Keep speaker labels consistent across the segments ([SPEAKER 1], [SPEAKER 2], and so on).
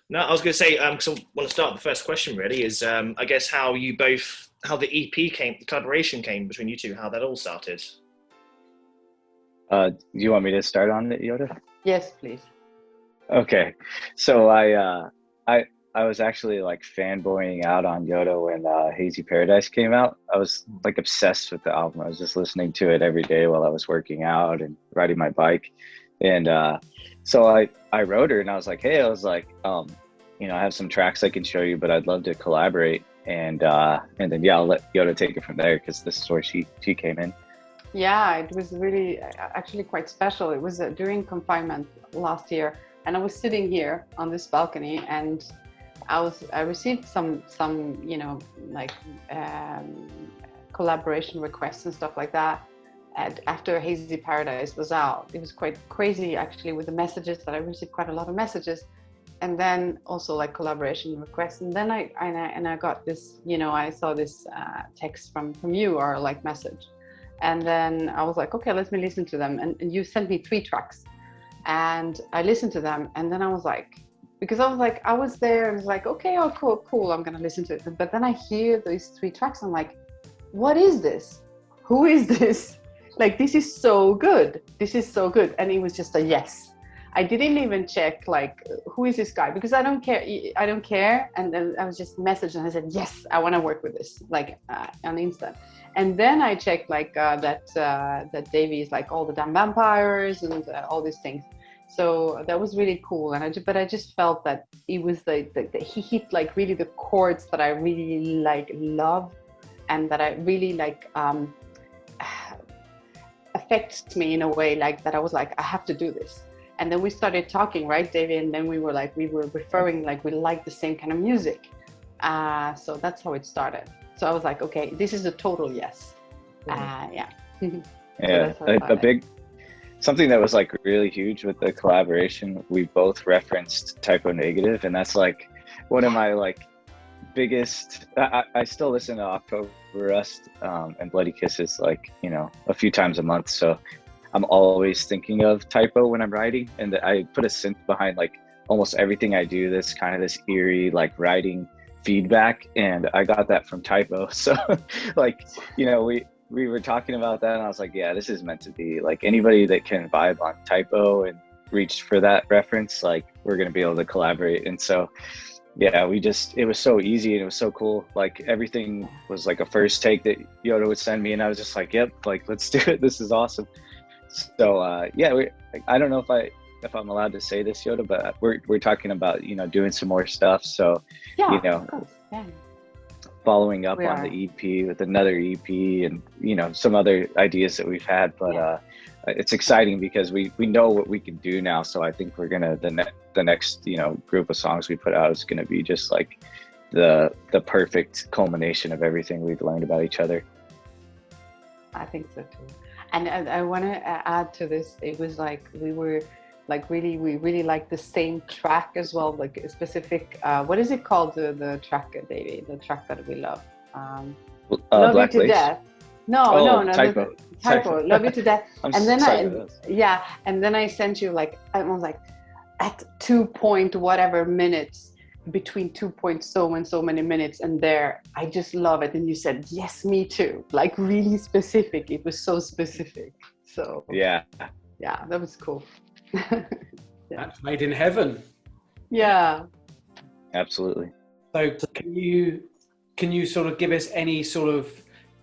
[SPEAKER 1] No, I was going to say, because I want to start the first question really is, I guess how the EP came, the collaboration came between you two, how that all started.
[SPEAKER 2] Do you want me to start on it, Yota?
[SPEAKER 3] Yes, please.
[SPEAKER 2] Okay, so I was actually like fanboying out on Yota when Hazy Paradise came out. I was like obsessed with the album. I was just listening to it every day while I was working out and riding my bike. And so I wrote her and I was like, hey, I have some tracks I can show you, but I'd love to collaborate. And then yeah, I'll let Yota take it from there because this is where she came in.
[SPEAKER 3] Yeah, it was really actually quite special. It was during confinement last year, and I was sitting here on this balcony, and I received some collaboration requests and stuff like that. And after Hazy Paradise was out, it was quite crazy actually with the messages that I received, quite a lot of messages, and then also like collaboration requests. And then I got this, I saw this text from you or like message. And then I was like, okay, let me listen to them. And you sent me 3 tracks and I listened to them. And then I was like, I was there and was like, okay, oh, cool. I'm going to listen to it. But then I hear these 3 tracks. I'm like, what is this? Who is this? Like, this is so good. This is so good. And it was just a yes. I didn't even check like, who is this guy? Because I don't care. And then I was just messaged and I said, yes, I want to work with this, like on instant. And then I checked like that Davey is like all the damn vampires and all these things. So that was really cool. And I just felt that it was he hit like really the chords that I really like love, and that I really like affects me in a way like that. I was like, I have to do this. And then we started talking, right, Davey? And then we were referring like we like the same kind of music. So that's how it started. So I was like, okay, this is a total yes. Yeah.
[SPEAKER 2] Yeah, something that was like really huge with the collaboration, we both referenced Typo Negative, and that's like one of my like biggest, I still listen to October Rust and Bloody Kisses like, a few times a month. So I'm always thinking of Typo when I'm writing, and I put a synth behind like almost everything I do, this kind of this eerie like writing feedback, and I got that from Typo. So like, we were talking about that and I was like, yeah, this is meant to be. Like, anybody that can vibe on Typo and reach for that reference, like, we're going to be able to collaborate. And so yeah, it was so easy and it was so cool. Like, everything was like a first take that Yota would send me, and I was just like, yep, like, let's do it, this is awesome. So yeah, I don't know if I'm allowed to say this, Yota, but we're talking about doing some more stuff. So
[SPEAKER 3] yeah,
[SPEAKER 2] following up on the EP with another EP and some other ideas that we've had. But it's exciting because we know what we can do now. So I think we're gonna the next group of songs we put out is gonna be just like the perfect culmination of everything we've learned about each other.
[SPEAKER 3] I think so too. And I want to add to this, it was like we were like we really like the same track as well, like a specific what is it called, the track, Davey, the track that we love, Love
[SPEAKER 2] Black
[SPEAKER 3] You to
[SPEAKER 2] Lace?
[SPEAKER 3] Death. No, Typo. Love You to Death.
[SPEAKER 2] And
[SPEAKER 3] then I sent you like, I was like, at 2 point whatever minutes, between 2 point so and so many minutes, and there I just love it. And you said, yes, me too, like really specific. It was so specific. So yeah, that was cool. Yeah.
[SPEAKER 4] That's made in heaven.
[SPEAKER 3] Yeah,
[SPEAKER 2] absolutely.
[SPEAKER 4] So can you sort of give us any sort of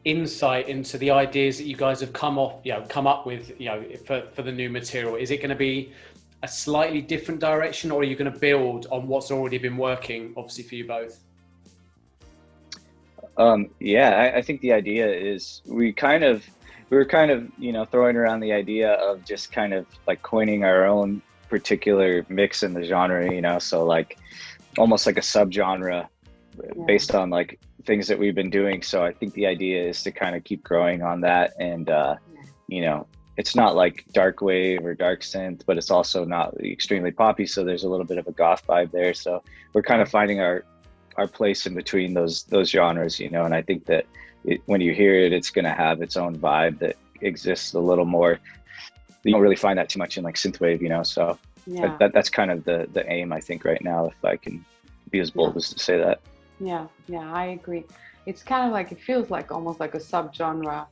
[SPEAKER 4] insight into the ideas that you guys have come up with for the new material? Is it going to be a slightly different direction, or are you going to build on what's already been working, obviously, for you both?
[SPEAKER 2] I think the idea is we were kind of throwing around the idea of just kind of like coining our own particular mix in the genre, so like almost like a subgenre based on like things that we've been doing. So I think the idea is to kind of keep growing on that, and it's not like dark wave or dark synth, but it's also not extremely poppy, so there's a little bit of a goth vibe there. So we're kind of finding our place in between those genres, and I think that when you hear it, it's going to have its own vibe that exists a little more. You don't really find that too much in like synthwave, so
[SPEAKER 3] Yeah.
[SPEAKER 2] That's kind of the aim, I think, right now, if I can be as bold as to say that.
[SPEAKER 3] Yeah, I agree. It's kind of like, it feels like almost like a subgenre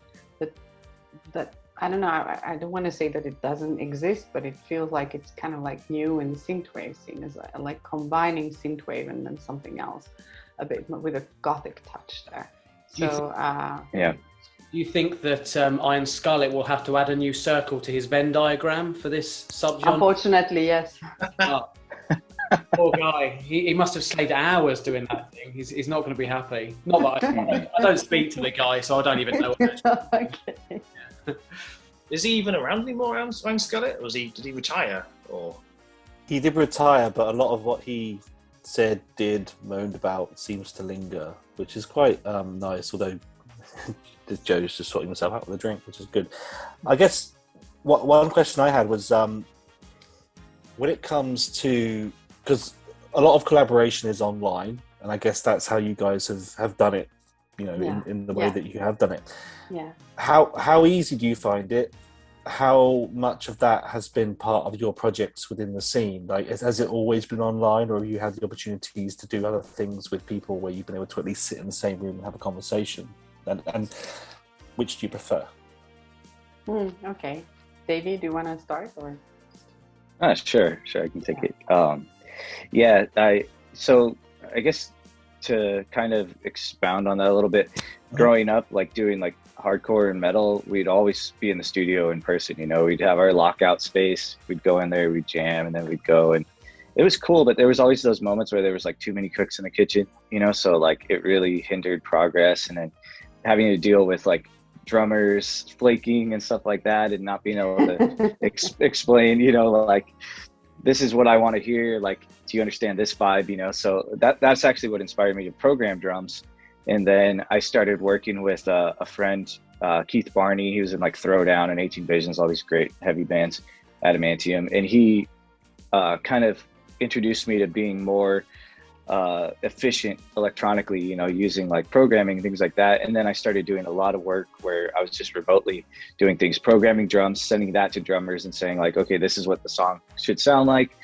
[SPEAKER 3] that I don't know, I don't want to say that it doesn't exist, but it feels like it's kind of like new in the synthwave scene, as like combining synthwave and then something else, a bit with a gothic touch there. So
[SPEAKER 2] yeah.
[SPEAKER 4] Do you think that Iron Scarlet will have to add a new circle to his Venn diagram for this subgenre?
[SPEAKER 3] Unfortunately, yes.
[SPEAKER 4] Oh, poor guy. He must have slaved hours doing that thing. He's not going to be happy. Not that I don't speak to the guy, so I don't even know.
[SPEAKER 3] Okay.
[SPEAKER 1] Is he even around anymore, Iron Scarlet? Or did he retire? Or
[SPEAKER 5] He did retire, but a lot of what he said, moaned about seems to linger, which is quite nice, although Joe's just sorting himself out with a drink, which is good. I guess one question I had was when it comes to, because a lot of collaboration is online, and I guess that's how you guys have done it, in the way that you have done it.
[SPEAKER 3] Yeah.
[SPEAKER 5] How easy do you find it? How much of that has been part of your projects within the scene? Like, has it always been online, or have you had the opportunities to do other things with people where you've been able to at least sit in the same room and have a conversation? And which do you prefer?
[SPEAKER 3] Okay. Davey, do you want to start, or?
[SPEAKER 2] Sure, I can take it. So I guess to kind of expound on that a little bit, growing up, like doing like hardcore and metal, we'd always be in the studio in person. We'd have our lockout space, we'd go in there, we'd jam, and then we'd go, and it was cool. But there was always those moments where there was like too many cooks in the kitchen, so like it really hindered progress. And then having to deal with like drummers flaking and stuff like that, and not being able to explain, like, this is what I want to hear, like, do you understand this vibe? So that's actually what inspired me to program drums. And then I started working with a friend, Keith Barney. He was in like Throwdown and 18 Visions, all these great heavy bands, Adamantium, and he kind of introduced me to being more efficient electronically, using like programming and things like that. And then I started doing a lot of work where I was just remotely doing things, programming drums, sending that to drummers and saying like, okay, this is what the song should sound like.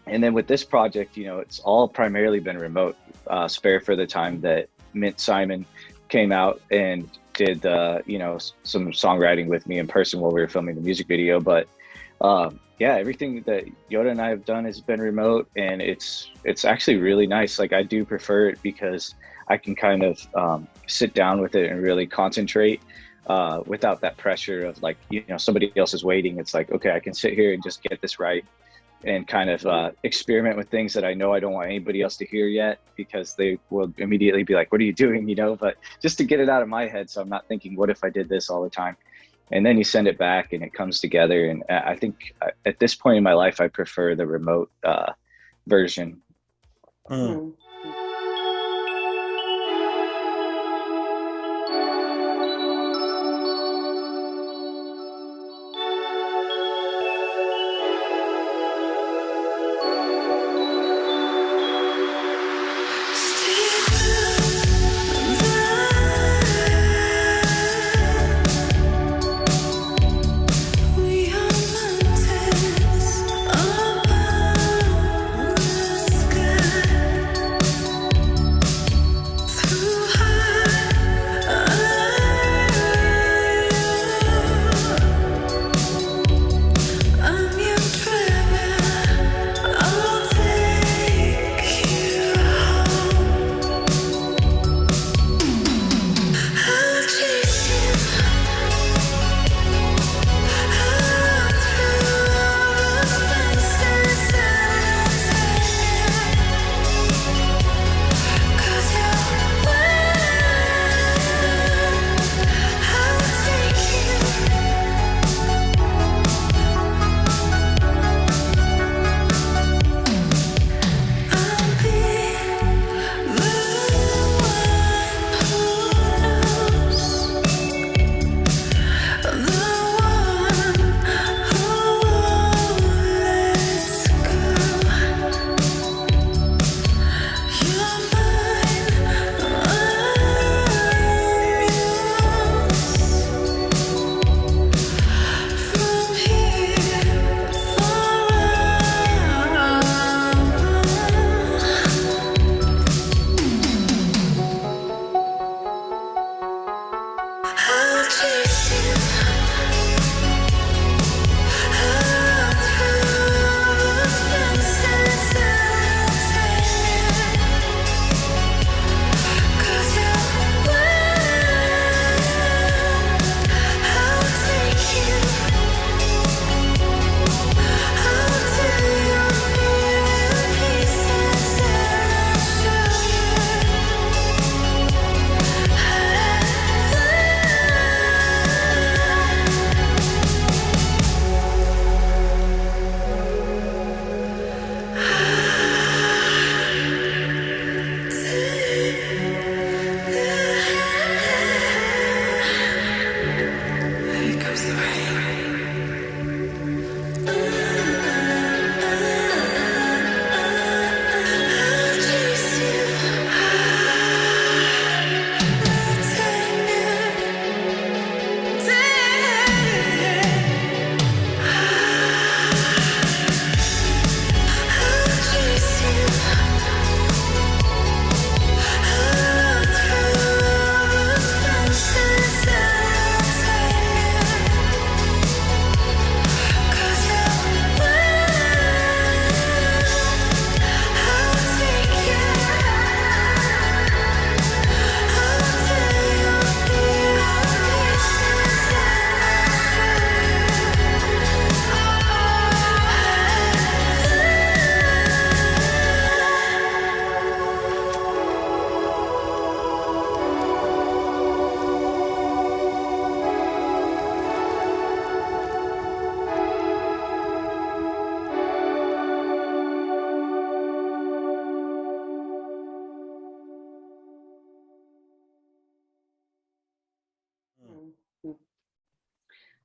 [SPEAKER 2] And then with this project, it's all primarily been remote, spare for the time that Mint Simon came out and did some songwriting with me in person while we were filming the music video. But everything that Yota and I have done has been remote, and it's actually really nice. Like, I do prefer it because I can kind of sit down with it and really concentrate without that pressure of like, somebody else is waiting. It's like, okay, I can sit here and just get this right and kind of experiment with things that I know I don't want anybody else to hear yet, because they will immediately be like, what are you doing? But just to get it out of my head, so I'm not thinking, what if I did this all the time? And then you send it back and it comes together. And I think at this point in my life, I prefer the remote version.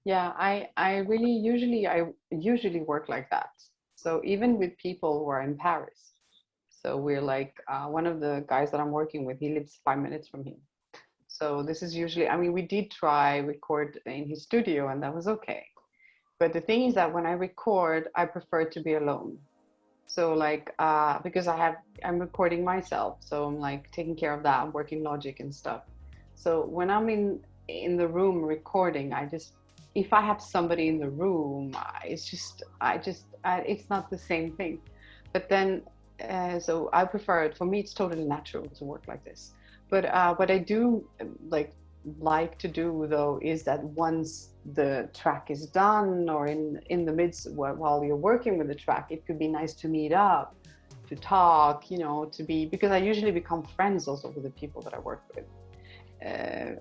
[SPEAKER 3] Yeah, I usually work like that. So even with people who are in Paris, so we're like one of the guys that I'm working with, he lives 5 minutes from here. So this is usually, I mean, we did try record in his studio and that was okay. But the thing is that when I record, I prefer to be alone. So like, because I'm recording myself, so I'm like taking care of that. I'm working Logic and stuff. So when I'm in the room recording, if I have somebody in the room, it's not the same thing. But then, so I prefer it. For me, it's totally natural to work like this. But what I do like to do though is that once the track is done or in the midst while you're working with the track, it could be nice to meet up, to talk, because I usually become friends also with the people that I work with.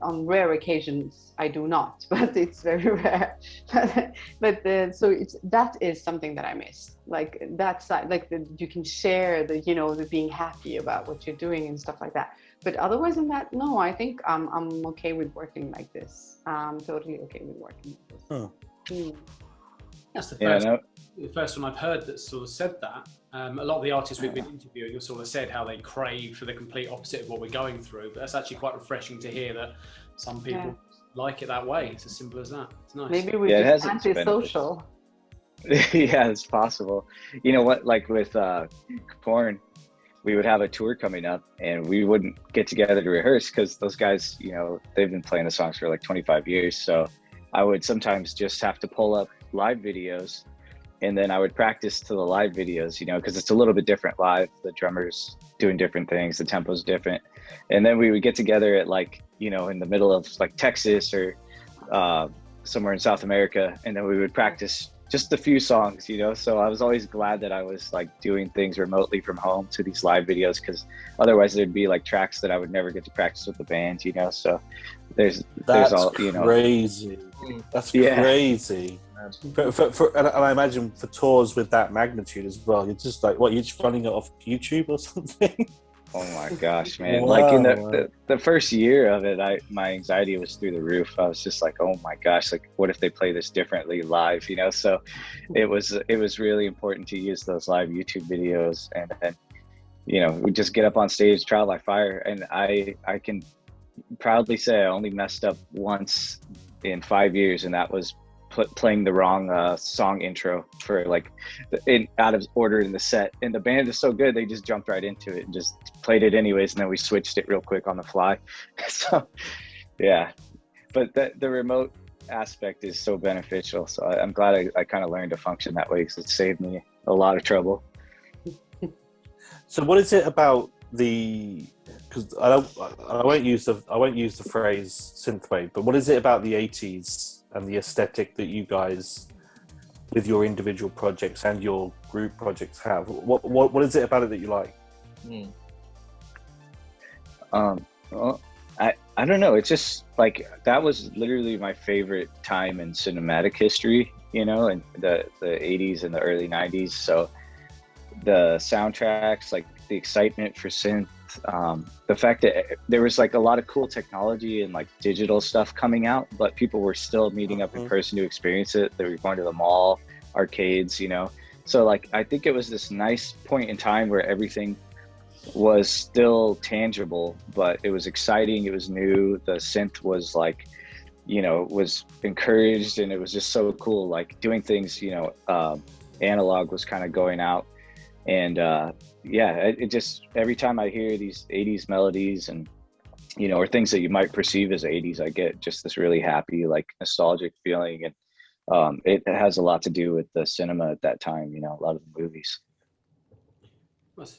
[SPEAKER 3] On rare occasions I do not, but it's very rare. So that is something that I miss, like that's like you can share the being happy about what you're doing and stuff like that. But otherwise than that, no, I think I'm okay with working like this. I'm totally okay with working like this.
[SPEAKER 4] That's the first one I've heard that sort of said that. A lot of the artists we've been interviewing have sort of said how they crave for the complete opposite of what we're going through. But that's actually quite refreshing to hear that some people like it that way. It's as simple as that. It's nice.
[SPEAKER 3] Maybe we're just antisocial.
[SPEAKER 2] Yeah, it's possible. You know what? Like with Korn, we would have a tour coming up and we wouldn't get together to rehearse because those guys, they've been playing the songs for like 25 years. So I would sometimes just have to pull up live videos and then I would practice to the live videos, because it's a little bit different live. The drummer's doing different things, the tempo's different. And then we would get together at in the middle of like Texas or somewhere in South America. And then we would practice just a few songs, so I was always glad that I was like doing things remotely from home to these live videos, because otherwise there'd be like tracks that I would never get to practice with the band, so there's all,
[SPEAKER 5] crazy. That's crazy. And I imagine for tours with that magnitude as well, you're just like, you're just running it off YouTube or something?
[SPEAKER 2] Oh my gosh, man.
[SPEAKER 5] Wow.
[SPEAKER 2] Like in the first year of it, my anxiety was through the roof. I was just like, oh my gosh, like what if they play this differently live, So it was really important to use those live YouTube videos and we just get up on stage, trial by fire. And I can proudly say I only messed up once in 5 years, and that was playing the wrong song intro for out of order in the set, and the band is so good they just jumped right into it and just played it anyways, and then we switched it real quick on the fly. So yeah, but the remote aspect is so beneficial, so I'm glad I kind of learned to function that way, because it saved me a lot of trouble.
[SPEAKER 5] So what is it about because I won't use the phrase synthwave, but what is it about the 80s and the aesthetic that you guys, with your individual projects and your group projects, have? What is it about it that you like?
[SPEAKER 2] Well, I don't know. It's just like that was literally my favorite time in cinematic history, in the 80s and the early 90s. So the soundtracks, like the excitement for synth, the fact that there was like a lot of cool technology and like digital stuff coming out, but people were still meeting up in person to experience it. They were going to the mall, arcades, So like, I think it was this nice point in time where everything was still tangible, but it was exciting. It was new. The synth was like, was encouraged, and it was just so cool. Like doing things, analog was kind of going out. And it just, every time I hear these 80s melodies and or things that you might perceive as 80s, I get just this really happy, like nostalgic feeling. And it has a lot to do with the cinema at that time, a lot of the movies.
[SPEAKER 4] That's a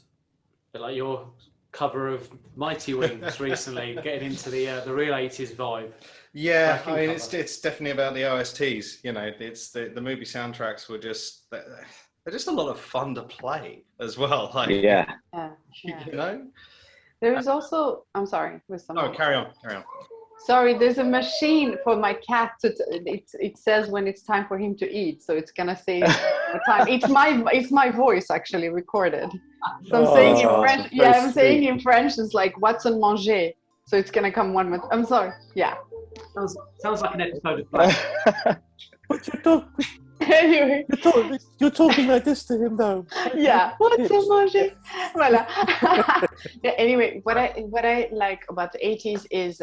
[SPEAKER 4] bit like your cover of Mighty Wings recently, getting into the real 80s vibe.
[SPEAKER 6] Yeah, I mean, it's definitely about the OSTs. It's the movie soundtracks were just, they're just a lot of fun to play as well. Like,
[SPEAKER 2] yeah.
[SPEAKER 3] There is also, I'm sorry, with some.
[SPEAKER 6] Oh, carry on.
[SPEAKER 3] Sorry, there's a machine for my cat. It says when it's time for him to eat, so it's gonna say the time. It's my voice actually recorded. So I'm saying in French. Yeah, I'm saying in French. It's like "What's on manger?" So it's gonna come one with. I'm sorry. Yeah.
[SPEAKER 4] Sounds like an episode of Black.
[SPEAKER 5] But
[SPEAKER 3] Anyway,
[SPEAKER 5] you're talking like this to him, though.
[SPEAKER 3] yeah. What's emoji? Voilà. Yeah, anyway, what I like about the 80s is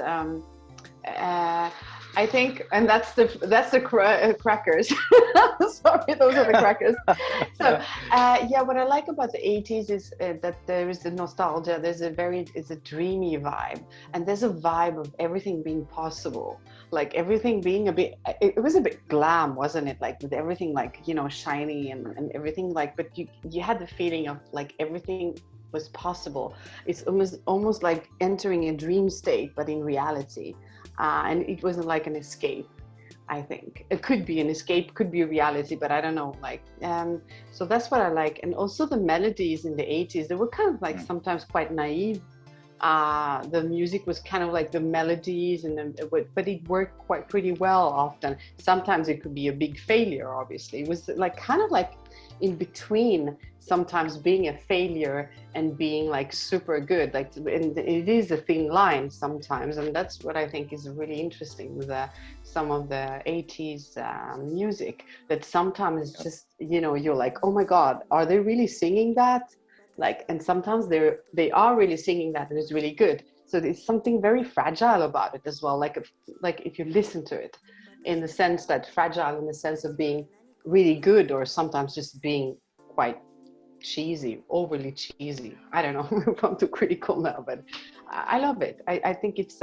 [SPEAKER 3] I think, and that's the crackers. Sorry, those are the crackers. So yeah, what I like about the 80s is that there is the nostalgia. It's a dreamy vibe, and there's a vibe of everything being possible. Like everything being it was a bit glam, wasn't it? Like with everything like, you know, shiny and everything like, but you had the feeling of like everything was possible. It's almost like entering a dream state, but in reality. And it wasn't like an escape, I think. It could be an escape, could be a reality, but I don't know. Like, so that's what I like. And also the melodies in the 80s, they were kind of like sometimes quite naive. The music was kind of like the melodies, but it worked quite pretty well often. Sometimes it could be a big failure, obviously. It was like kind of like in between, sometimes being a failure and being like super good. Like, and it is a thin line sometimes, and that's what I think is really interesting with some of the 80s music, that sometimes it's just, you know, you're like, oh my God, are they really singing that? Like, and sometimes they are really singing that, and it's really good. So there's something very fragile about it as well. Like if you listen to it, in the sense that fragile, in the sense of being really good, or sometimes just being quite cheesy, overly cheesy. I don't know if I'm too critical now, but I love it. I think it's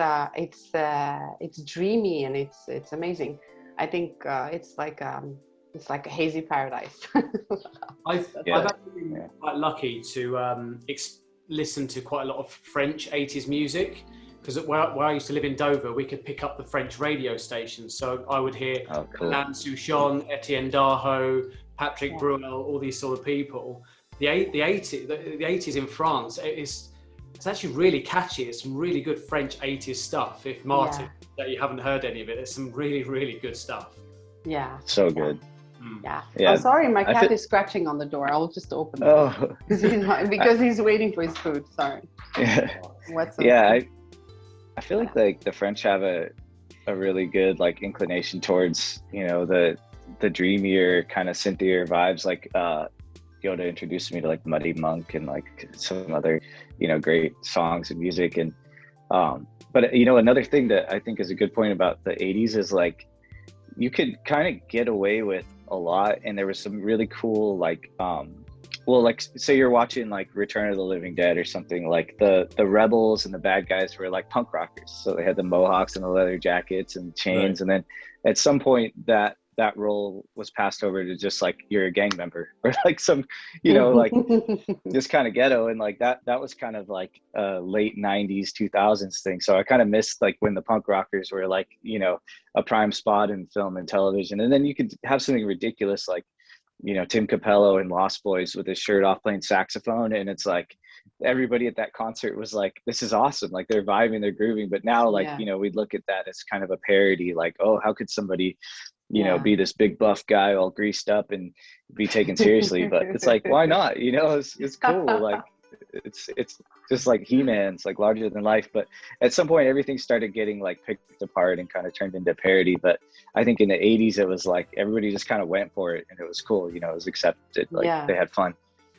[SPEAKER 3] dreamy, and it's amazing. I think it's like a hazy paradise.
[SPEAKER 4] I've actually been quite lucky to listen to quite a lot of French 80s music, because where I used to live in Dover, we could pick up the French radio stations. So I would hear Alain Souchon, Etienne Darho, Patrick Bruel, all these sort of people. The 80s in France, it's actually really catchy. It's some really good French 80s stuff. If Martin, that you haven't heard any of it, there's some really, really good stuff.
[SPEAKER 3] Yeah.
[SPEAKER 2] So good.
[SPEAKER 3] Yeah.
[SPEAKER 2] Yeah.
[SPEAKER 3] Oh, sorry, my cat is scratching on the door. I'll just open it. Oh. because he's waiting for his food. Sorry.
[SPEAKER 2] Yeah.
[SPEAKER 3] What's
[SPEAKER 2] I feel like the French have a really good like inclination towards, you know, the dreamier kind of synthier vibes. Like Yota introduced me to like Muddy Monk and like some other, you know, great songs and music. And but you know, another thing that I think is a good point about the 80s is like you could kind of get away with a lot, and there was some really cool like well, like say you're watching like Return of the Living Dead or something, like the rebels and the bad guys were like punk rockers, so they had the mohawks and the leather jackets and chains, and then at some point that role was passed over to just like you're a gang member, or like some, you know, like just kind of ghetto, and like that was kind of like a late 90s 2000s thing. So I kind of missed like when the punk rockers were like, you know, a prime spot in film and television. And then you could have something ridiculous like, you know, Tim Capello and Lost Boys with his shirt off playing saxophone, and it's like everybody at that concert was like, this is awesome, like they're vibing, they're grooving. But now like you know, we'd look at that as kind of a parody, like, oh, how could somebody, you know, be this big buff guy all greased up and be taken seriously? But it's like, why not? You know, it's cool. Like it's just like He-Man's like larger than life. But at some point everything started getting like picked apart and kind of turned into parody. But I think in the 80s it was like everybody just kind of went for it, and it was cool, you know, it was accepted, like they had fun.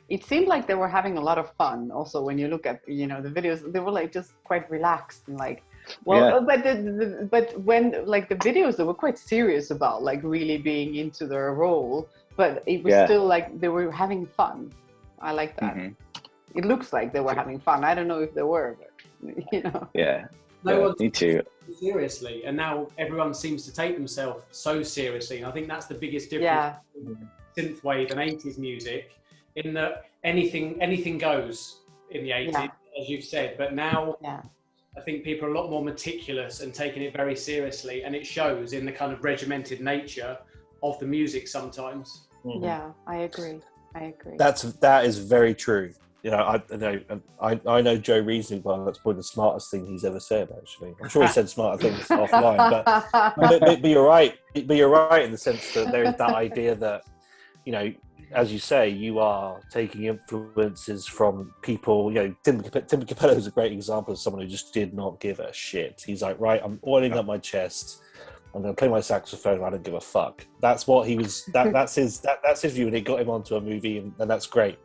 [SPEAKER 3] It seemed like they were having a lot of fun also. When you look at, you know, the videos, they were like just quite relaxed and like, well, but when like the videos, they were quite serious about like really being into their role, but it was still like they were having fun. I like that. It looks like they were having fun. I don't know if they were, but you know.
[SPEAKER 2] Me too.
[SPEAKER 4] Seriously, and now everyone seems to take themselves so seriously, and I think that's the biggest difference between synthwave and 80s music, in that anything goes in the 80s, as you've said, but now I think people are a lot more meticulous and taking it very seriously, and it shows in the kind of regimented nature of the music sometimes.
[SPEAKER 3] Yeah, I agree.
[SPEAKER 5] That is very true. You know, I know Joe reasoning well. That's probably the smartest thing he's ever said. Actually, I'm sure he said smarter things offline, but you're right. But you're right in the sense that there is that idea that, you know, as you say, you are taking influences from people. You know, Tim Capello is a great example of someone who just did not give a shit. He's like, right, I'm oiling up my chest. I'm going to play my saxophone. I don't give a fuck. That's what he was. That's his view, and it got him onto a movie, and that's great.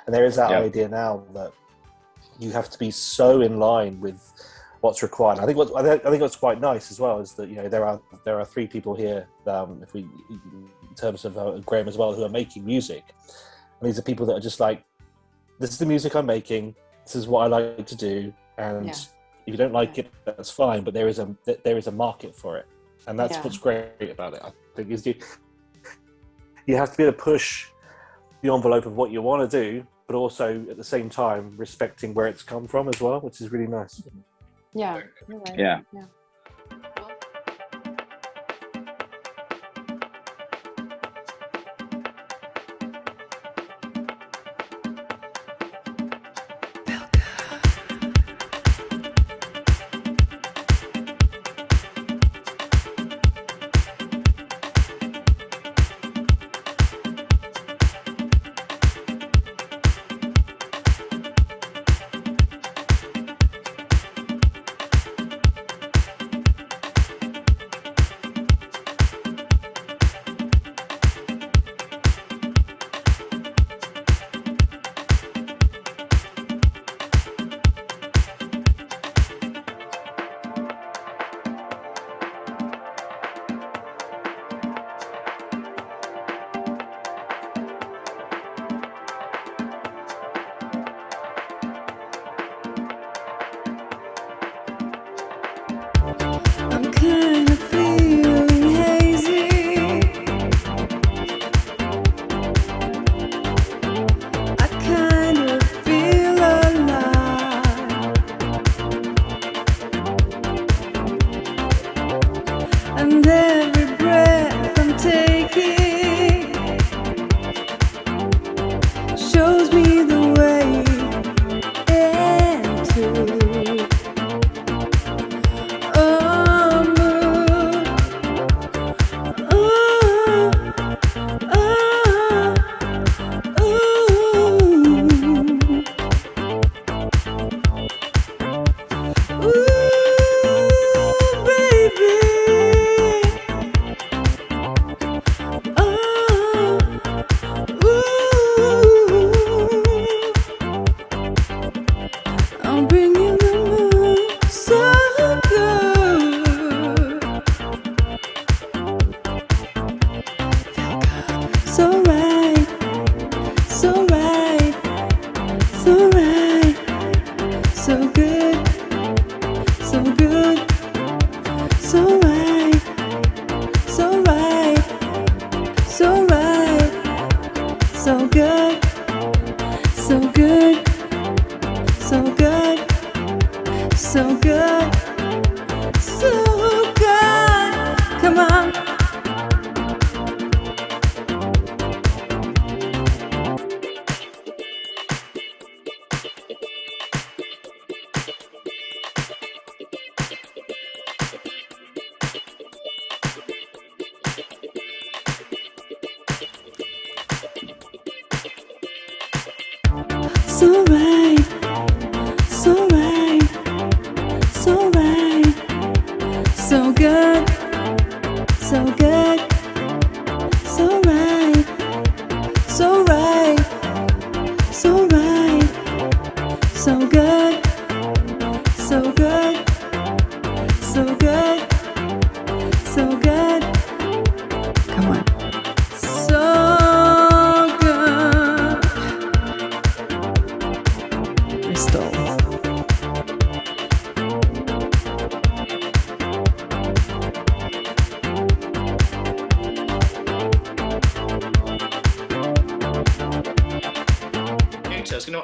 [SPEAKER 5] And there is that idea now that you have to be so in line with what's required. I think what's quite nice as well is that, you know, there are three people here, if we in terms of Graham as well, who are making music, and these are people that are just like, this is the music I'm making, this is what I like to do, and if you don't like it, that's fine, but there is a market for it, and that's what's great about it. I think is you have to be able to push the envelope of what you want to do, but also at the same time respecting where it's come from as well, which is really nice.
[SPEAKER 3] Yeah. You're right.
[SPEAKER 2] Yeah.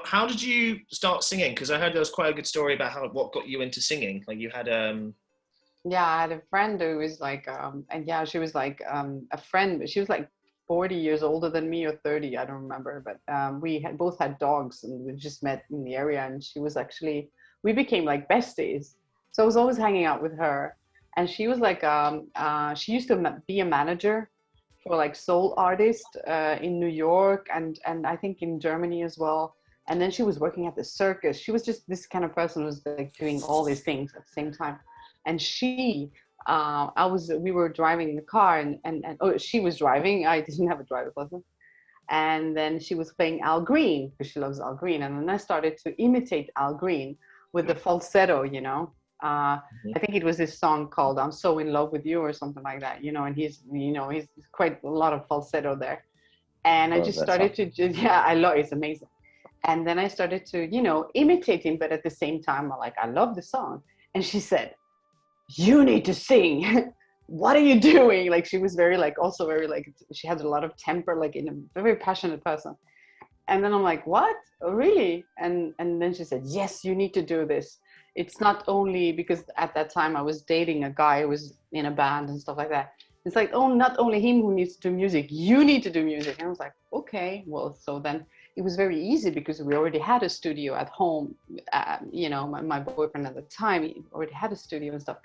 [SPEAKER 1] How did you start singing? Because I heard there was quite a good story about what got you into singing. Like you had
[SPEAKER 3] I had a friend who was like she was like a friend. She was like 40 years older than me, or 30, I don't remember, but we both had dogs, and we just met in the area, and we became like besties. So I was always hanging out with her, and she was like she used to be a manager for like soul artists in New York and I think in Germany as well. And then she was working at the circus. She was just this kind of person who was like doing all these things at the same time. And we were driving in the car and she was driving. I didn't have a driver's license. And then she was playing Al Green because she loves Al Green. And then I started to imitate Al Green with the falsetto, you know. I think it was this song called "I'm So in Love with You" or something like that, you know. And he's quite a lot of falsetto there. And I just started to, I love it's amazing. And then I started to, you know, imitate him, but at the same time, I love the song. And she said, "You need to sing. What are you doing?" Like she was very she had a lot of temper, like in a very passionate person. And then I'm like, "What? Oh, really?" And then she said, "Yes, you need to do this. It's not only because at that time I was dating a guy who was in a band and stuff like that. It's like, oh, not only him who needs to do music, you need to do music." And I was like, okay, well, so then it was very easy because we already had a studio at home. You know, my boyfriend at the time, he already had a studio and stuff.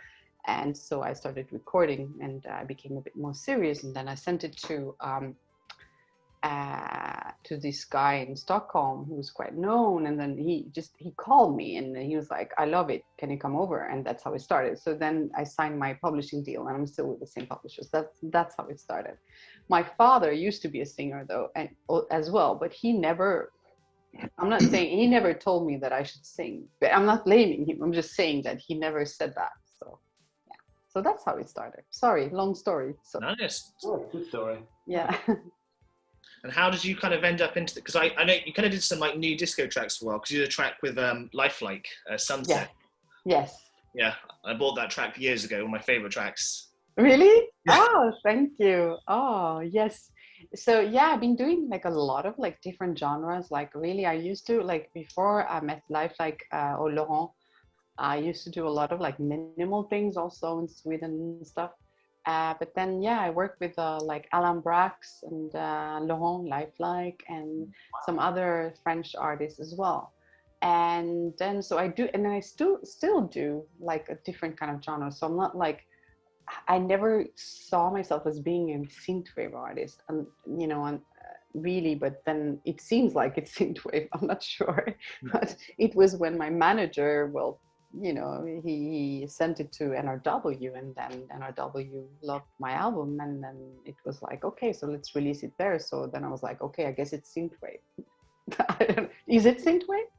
[SPEAKER 3] And so I started recording and I became a bit more serious. And then I sent it to this guy in Stockholm who was quite known. And then he called me and he was like, "I love it. Can you come over?" And that's how it started. So then I signed my publishing deal and I'm still with the same publishers. That's how it started. My father used to be a singer though, and as well, but I'm not saying he never told me that I should sing, but I'm not blaming him. I'm just saying that he never said that. So yeah, so that's how it started. Sorry, long story. So
[SPEAKER 1] nice.
[SPEAKER 4] Oh, good story.
[SPEAKER 3] Yeah.
[SPEAKER 1] And how did you kind of end up into because I know you kind of did some like new disco tracks for a while because you did a track with Lifelike, Sunset.
[SPEAKER 3] Yeah. Yes.
[SPEAKER 1] Yeah, I bought that track years ago. One of my favorite tracks.
[SPEAKER 3] Really? Oh, thank you. Oh, yes. So yeah, I've been doing like a lot of like different genres. Like really, I used to like before I met Lifelike or Laurent, I used to do a lot of like minimal things also in Sweden and stuff. But then, yeah, I worked with like Alain Brax and Laurent, Lifelike, and some other French artists as well. And then, so I do, and I still do like a different kind of genre. So I'm not like, I never saw myself as being a synthwave artist, and you know, really. But then it seems like it's synthwave. I'm not sure, but it was when my manager, well, you know, he sent it to NRW, and then NRW loved my album, and then it was like, okay, so let's release it there. So then I was like, okay, I guess it's synthwave. Is it synthwave?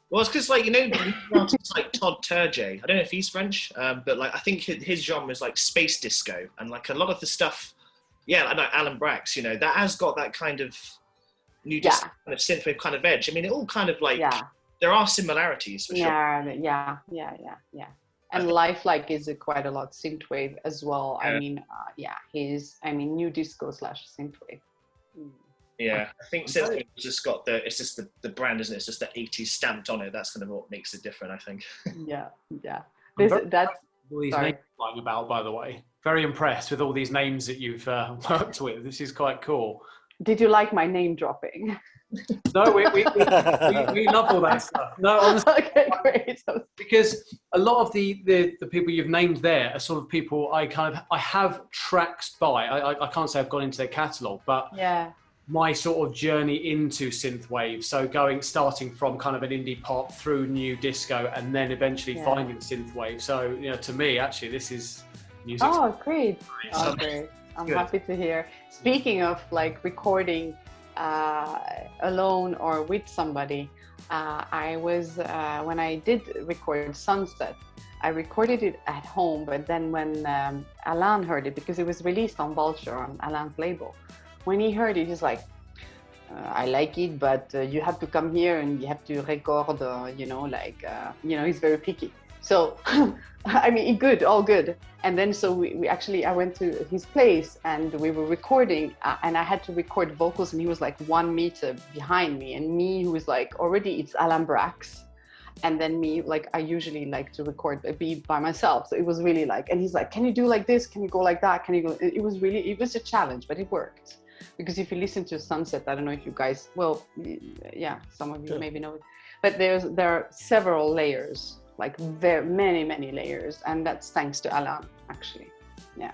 [SPEAKER 1] Well, it's because, like, you know, artists like Todd Terje, I don't know if he's French, but like I think his genre is like space disco, and like a lot of the stuff, yeah, like Alan Brax, you know, that has got that kind of new kind of synthwave kind of edge. I mean, it all kind of like there are similarities for sure.
[SPEAKER 3] Yeah. And Lifelike is quite a lot synthwave as well.
[SPEAKER 1] Yeah.
[SPEAKER 3] I mean, new disco / synthwave.
[SPEAKER 1] Yeah, I think Synthwave just got it's just the brand, isn't it? It's just the 80s stamped on it. That's kind of what makes it different, I think.
[SPEAKER 3] Yeah.
[SPEAKER 4] That's all these names flying about, by the way. Very impressed with all these names that you've worked with. This is quite cool.
[SPEAKER 3] Did you like my name dropping?
[SPEAKER 4] No, we love all that stuff. No, honestly,
[SPEAKER 3] okay, great.
[SPEAKER 4] Because a lot of the people you've named there are sort of people I have tracks by. I can't say I've gone into their catalogue, but
[SPEAKER 3] yeah.
[SPEAKER 4] My sort of journey into synthwave, so starting from kind of an indie pop through new disco and then eventually finding synthwave. So, you know, to me, actually, this is music.
[SPEAKER 3] Oh, great. Oh, great. I'm happy to hear. Speaking of like recording alone or with somebody, I was, when I did record Sunset, I recorded it at home, but then when Alain heard it, because it was released on Vulture, on Alain's label, when he heard it, he's like, I like it, but you have to come here and you have to record, he's very picky. So, I mean, all good. And then so I went to his place and we were recording and I had to record vocals and he was like 1 meter behind me, and me who was like, already it's Alain Brax. And then me, like, I usually like to record a beat by myself. So it was really like, and he's like, can you do like this? Can you go like that? Can you go? It was a challenge, but it worked. Because if you listen to Sunset, I don't know if you guys, some of you maybe know it, but there are several layers, like very many layers, and that's thanks to Alain, actually. Yeah.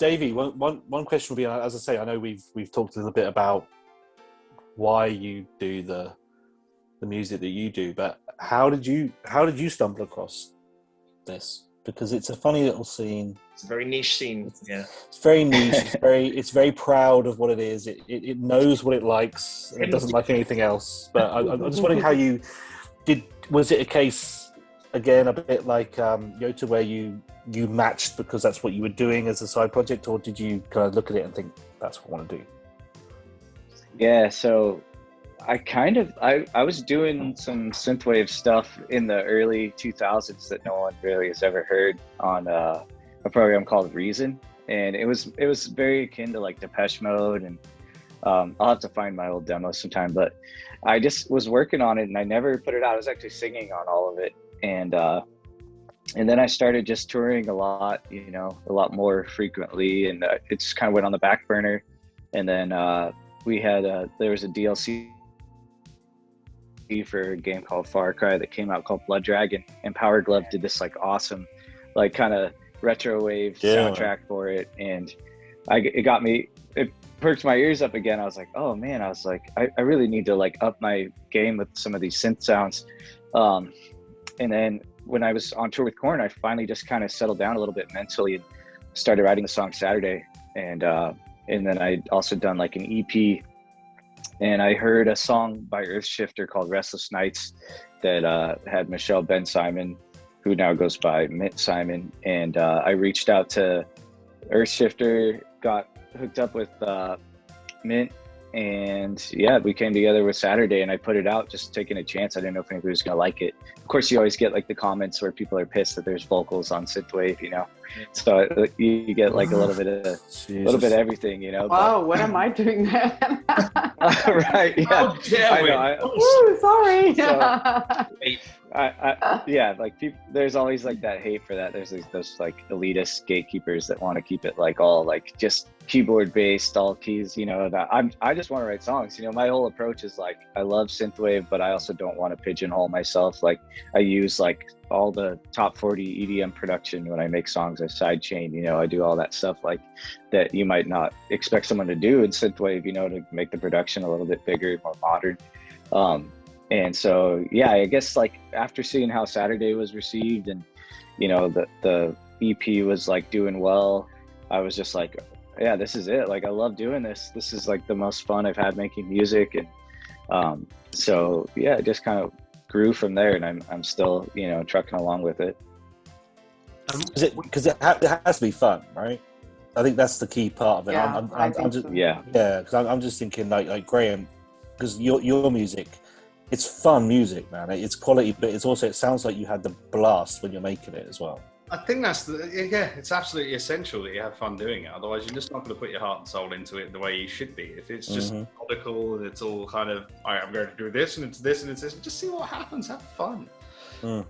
[SPEAKER 5] Davey, one question would be, as I say, I know we've talked a little bit about why you do the music that you do, but how did you stumble across this? Because it's a funny little scene.
[SPEAKER 1] It's a very niche scene. Yeah,
[SPEAKER 5] it's very niche. It's very proud of what it is. It knows what it likes. And it doesn't like anything else. But I'm just wondering how you did. Was it a case again, a bit like Yota, where you matched because that's what you were doing as a side project, or did you kind of look at it and think that's what I want to do?
[SPEAKER 2] Yeah, so I was doing some synthwave stuff in the early 2000s that no one really has ever heard on a program called Reason, and it was very akin to like Depeche Mode, and I'll have to find my old demo sometime, but I just was working on it and I never put it out. I was actually singing on all of it, and then I started just touring a lot, a lot more frequently, and it just kind of went on the back burner. And then we had there was a DLC for a game called Far Cry that came out called Blood Dragon, and Power Glove did this like awesome, like kind of retro wave soundtrack for it, and it perked my ears up again. I was like, oh man, I really need to like up my game with some of these synth sounds. And then when I was on tour with Korn, I finally just kind of settled down a little bit mentally and started writing the song Saturday, and then I'd also done like an EP. And I heard a song by Earthshifter called Restless Nights that had Michelle Ben Simon, who now goes by Mint Simon. And I reached out to Earthshifter, got hooked up with Mint, and yeah, we came together with Saturday, and I put it out just taking a chance. I didn't know if anybody was going to like it. Of course, you always get like the comments where people are pissed that there's vocals on Synthwave, so you get like a little bit of everything,
[SPEAKER 3] Wow, what am I doing there?
[SPEAKER 2] Right, yeah.
[SPEAKER 3] Sorry.
[SPEAKER 2] Yeah, like people, there's always like that hate for that. There's those like elitist gatekeepers that want to keep it like all like just keyboard based, all keys, that I just want to write songs. My whole approach is like, I love synthwave, but I also don't want to pigeonhole myself. Like I use like all the top 40 EDM production when I make songs. I sidechain, I do all that stuff like that you might not expect someone to do in synthwave, to make the production a little bit bigger, more modern. And so, yeah, I guess like after seeing how Saturday was received, and, the EP was like doing well, I was just like, yeah, this is it. Like, I love doing this. This is like the most fun I've had making music. And so, yeah, it just kind of grew from there, and I'm still, trucking along with it.
[SPEAKER 5] Because it has to be fun, right? I think that's the key part of it.
[SPEAKER 3] Yeah,
[SPEAKER 5] because I'm just thinking like Graham, because your music, it's fun music, man. It's quality, but it sounds like you had the blast when you're making it as well.
[SPEAKER 6] I think it's absolutely essential that you have fun doing it. Otherwise, you're just not going to put your heart and soul into it the way you should be. If it's just methodical and it's all kind of, all right, I'm going to do this and it's this and it's this, just see what happens. Have fun.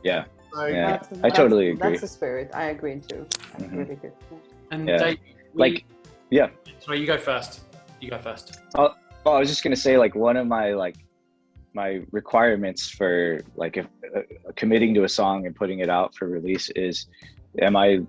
[SPEAKER 2] Yeah.
[SPEAKER 6] So,
[SPEAKER 2] yeah. I totally agree.
[SPEAKER 3] That's the spirit. I agree too. That's really good.
[SPEAKER 4] And
[SPEAKER 3] Dave,
[SPEAKER 4] sorry, you go first.
[SPEAKER 2] Oh, I was just going to say, like, one of my requirements for like if committing to a song and putting it out for release is, am I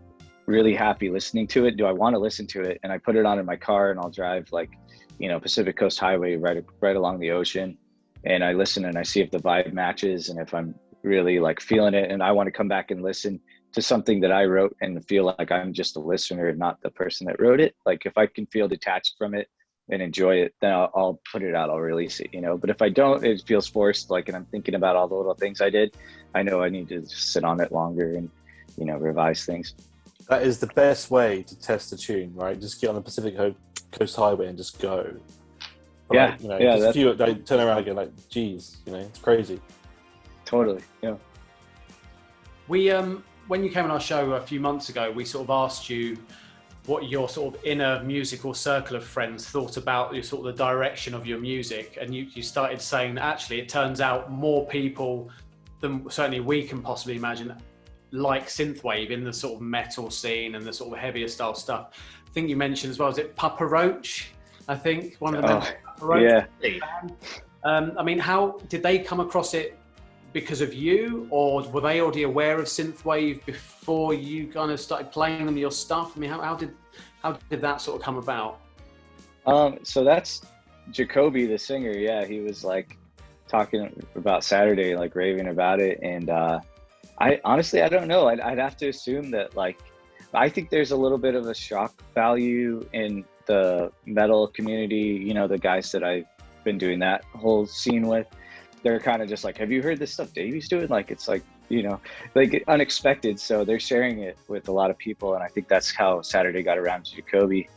[SPEAKER 2] really happy listening to it? Do I want to listen to it? And I put it on in my car, and I'll drive like, Pacific Coast Highway right along the ocean, and I listen and I see if the vibe matches, and if I'm really like feeling it, and I want to come back and listen to something that I wrote and feel like I'm just a listener and not the person that wrote it. Like if I can feel detached from it and enjoy it, then I'll put it out, I'll release it, But if I don't, it feels forced, like, and I'm thinking about all the little things I did, I know I need to sit on it longer and, revise things.
[SPEAKER 5] That is the best way to test a tune, right? Just get on the Pacific Coast Highway and just go. But turn around and go like, geez, it's crazy.
[SPEAKER 2] Totally, yeah.
[SPEAKER 4] We, when you came on our show a few months ago, we sort of asked you what your sort of inner musical circle of friends thought about your sort of the direction of your music, and you started saying that actually it turns out more people than certainly we can possibly imagine like synthwave in the sort of metal scene and the sort of heavier style stuff. I think you mentioned as well, is it Papa Roach? I think one of the members of Papa Roach.
[SPEAKER 2] Yeah.
[SPEAKER 4] I mean, how did they come across it? Because of you, or were they already aware of synthwave before you kind of started playing them your stuff? I mean, how did How did that sort of come about?
[SPEAKER 2] So that's Jacoby, the singer. Yeah, he was like talking about Saturday, like raving about it. And I honestly, I don't know. I'd have to assume that, like, I think there's a little bit of a shock value in the metal community. You know, the guys that I've been doing that whole scene with, they're kind of just like, have you heard this stuff Davey's doing? Like, it's like, you know, like unexpected. So they're sharing it with a lot of people. And I think that's how Saturday got around to Jacoby.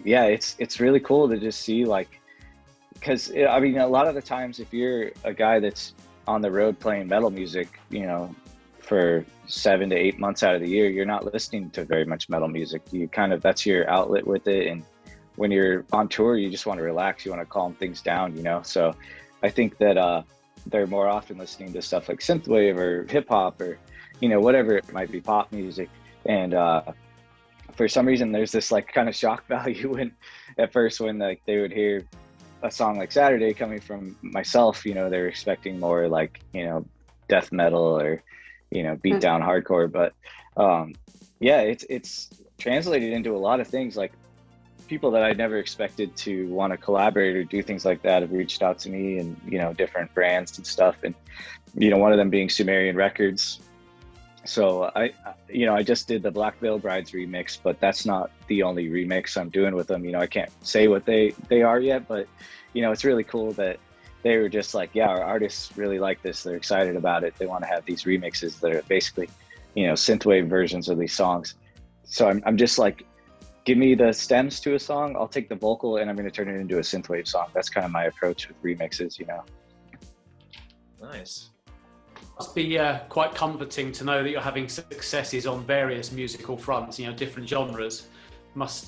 [SPEAKER 2] Yeah, it's really cool to just see, like, because I mean, a lot of the times if you're a guy that's on the road playing metal music, you know, for 7 to 8 months out of the year, you're not listening to very much metal music. You kind of, that's your outlet with it. And when you're on tour, you just want to relax, you want to calm things down, you know? So I think that they're more often listening to stuff like synthwave or hip hop or, you know, whatever it might be, pop music. And for some reason, there's this like kind of shock value when at first when like they would hear a song like Saturday coming from myself, you know, they're expecting more like, you know, death metal or, you know, beat down hardcore. But yeah, it's translated into a lot of things. Like people that I never expected to want to collaborate or do things like that have reached out to me, and, you know, different brands and stuff. And, you know, one of them being Sumerian Records. So I just did the Black Veil Brides remix, but that's not the only remix I'm doing with them. You know, I can't say what they are yet, but, you know, it's really cool that they were just like, yeah, our artists really like this. They're excited about it. They want to have these remixes that are basically, you know, synthwave versions of these songs. So I'm just like, give me the stems to a song, I'll take the vocal and I'm going to turn it into a synthwave song. That's kind of my approach with remixes, you know.
[SPEAKER 1] Nice.
[SPEAKER 4] Must be quite comforting to know that you're having successes on various musical fronts, you know, different genres. Must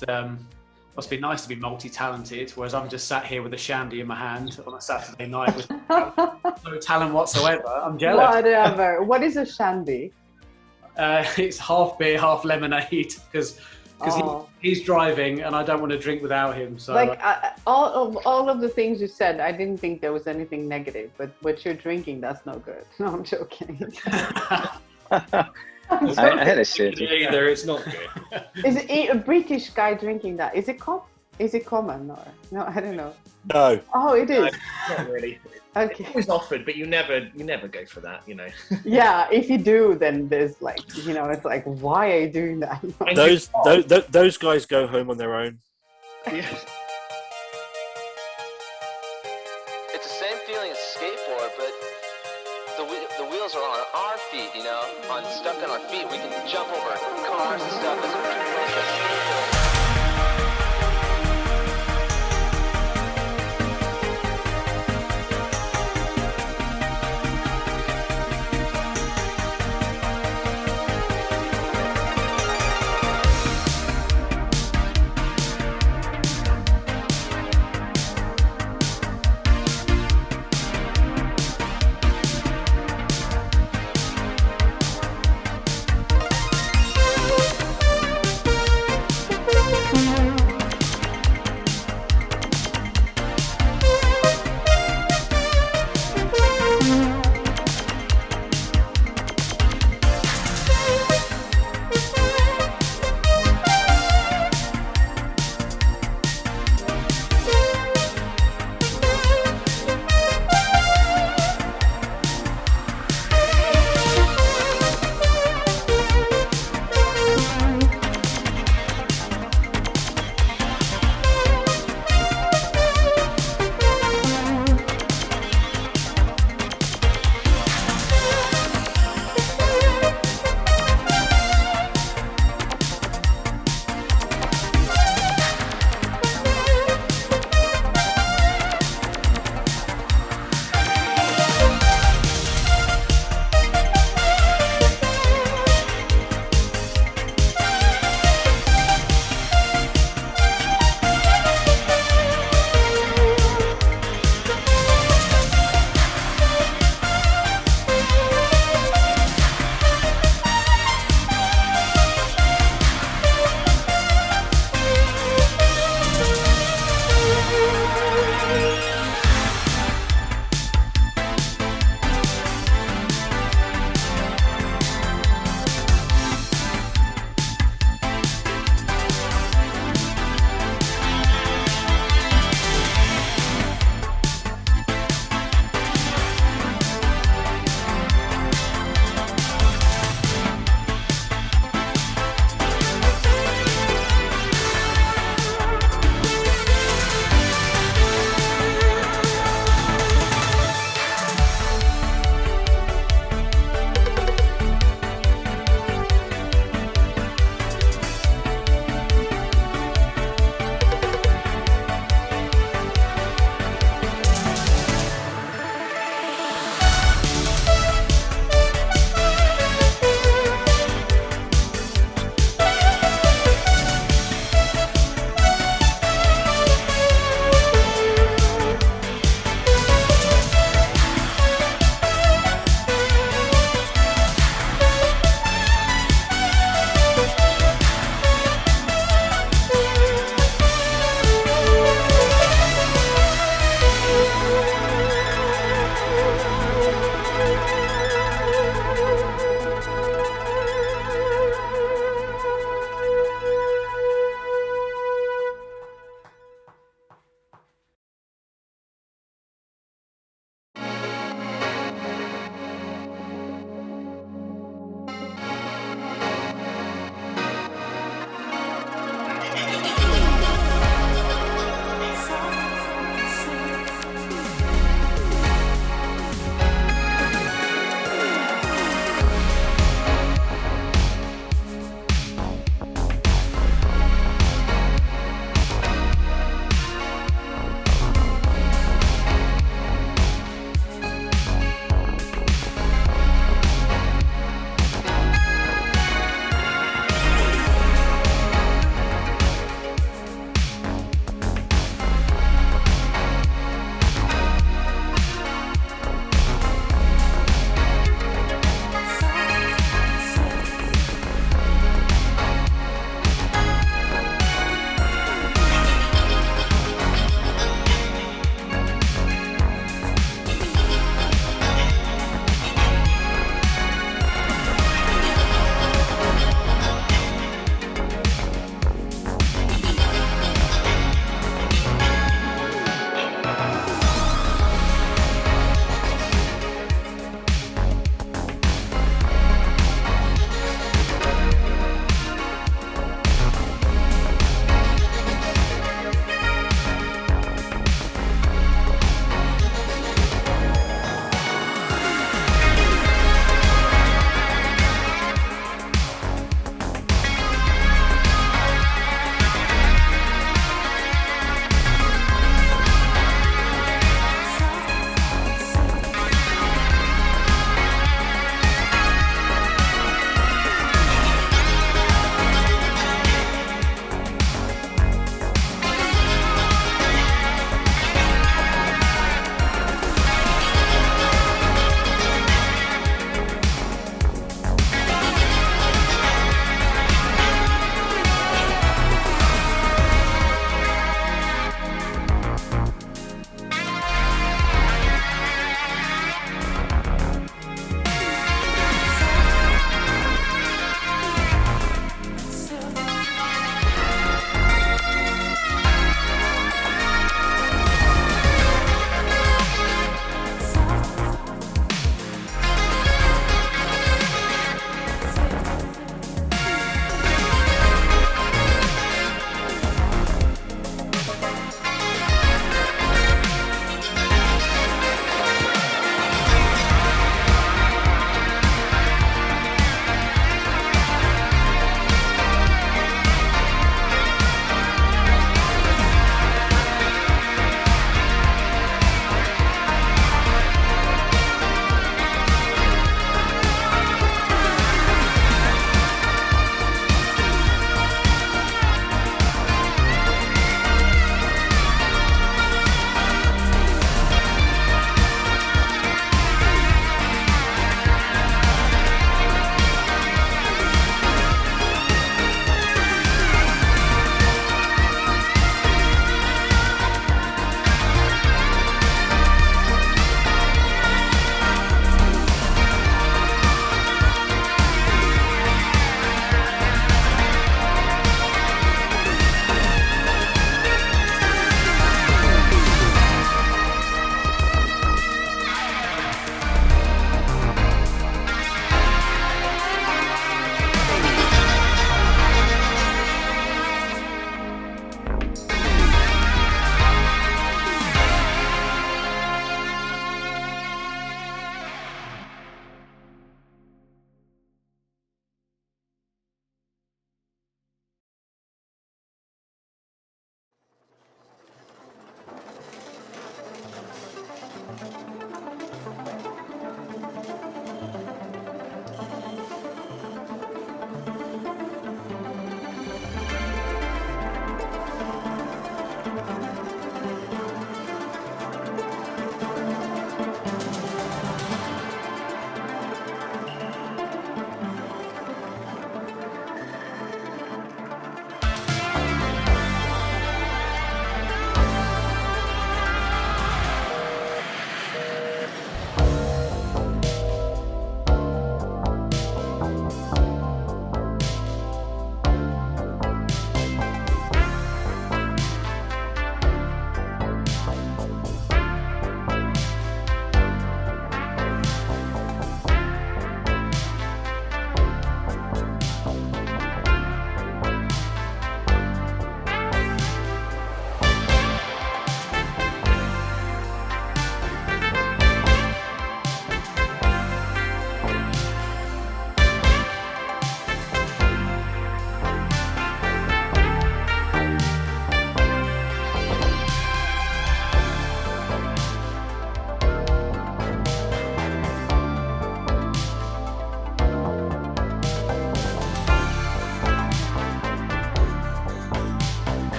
[SPEAKER 4] be nice to be multi-talented, whereas I'm just sat here with a shandy in my hand on a Saturday night with no talent whatsoever. I'm jealous.
[SPEAKER 3] Whatever. What is a shandy?
[SPEAKER 4] It's half beer, half lemonade, because he's driving and I don't want to drink without him. So
[SPEAKER 3] like all of the things you said, I didn't think there was anything negative, but what you're drinking, that's no good. No, I'm joking.
[SPEAKER 2] I had a shit
[SPEAKER 6] either. It's not good.
[SPEAKER 3] Is it a British guy drinking that? Is it common? No, I don't know.
[SPEAKER 5] No.
[SPEAKER 3] Oh, it is.
[SPEAKER 1] Not really.
[SPEAKER 3] Okay.
[SPEAKER 1] It was offered, but you never go for that, you know.
[SPEAKER 3] Yeah, if you do, then there's like, you know, it's like, why are you doing that?
[SPEAKER 5] Those guys go home on their own.
[SPEAKER 1] Yeah.
[SPEAKER 7] It's the same feeling as skateboard, but the wheels are on our feet, you know, stuck on our feet. We can jump over cars and stuff as we skateboard.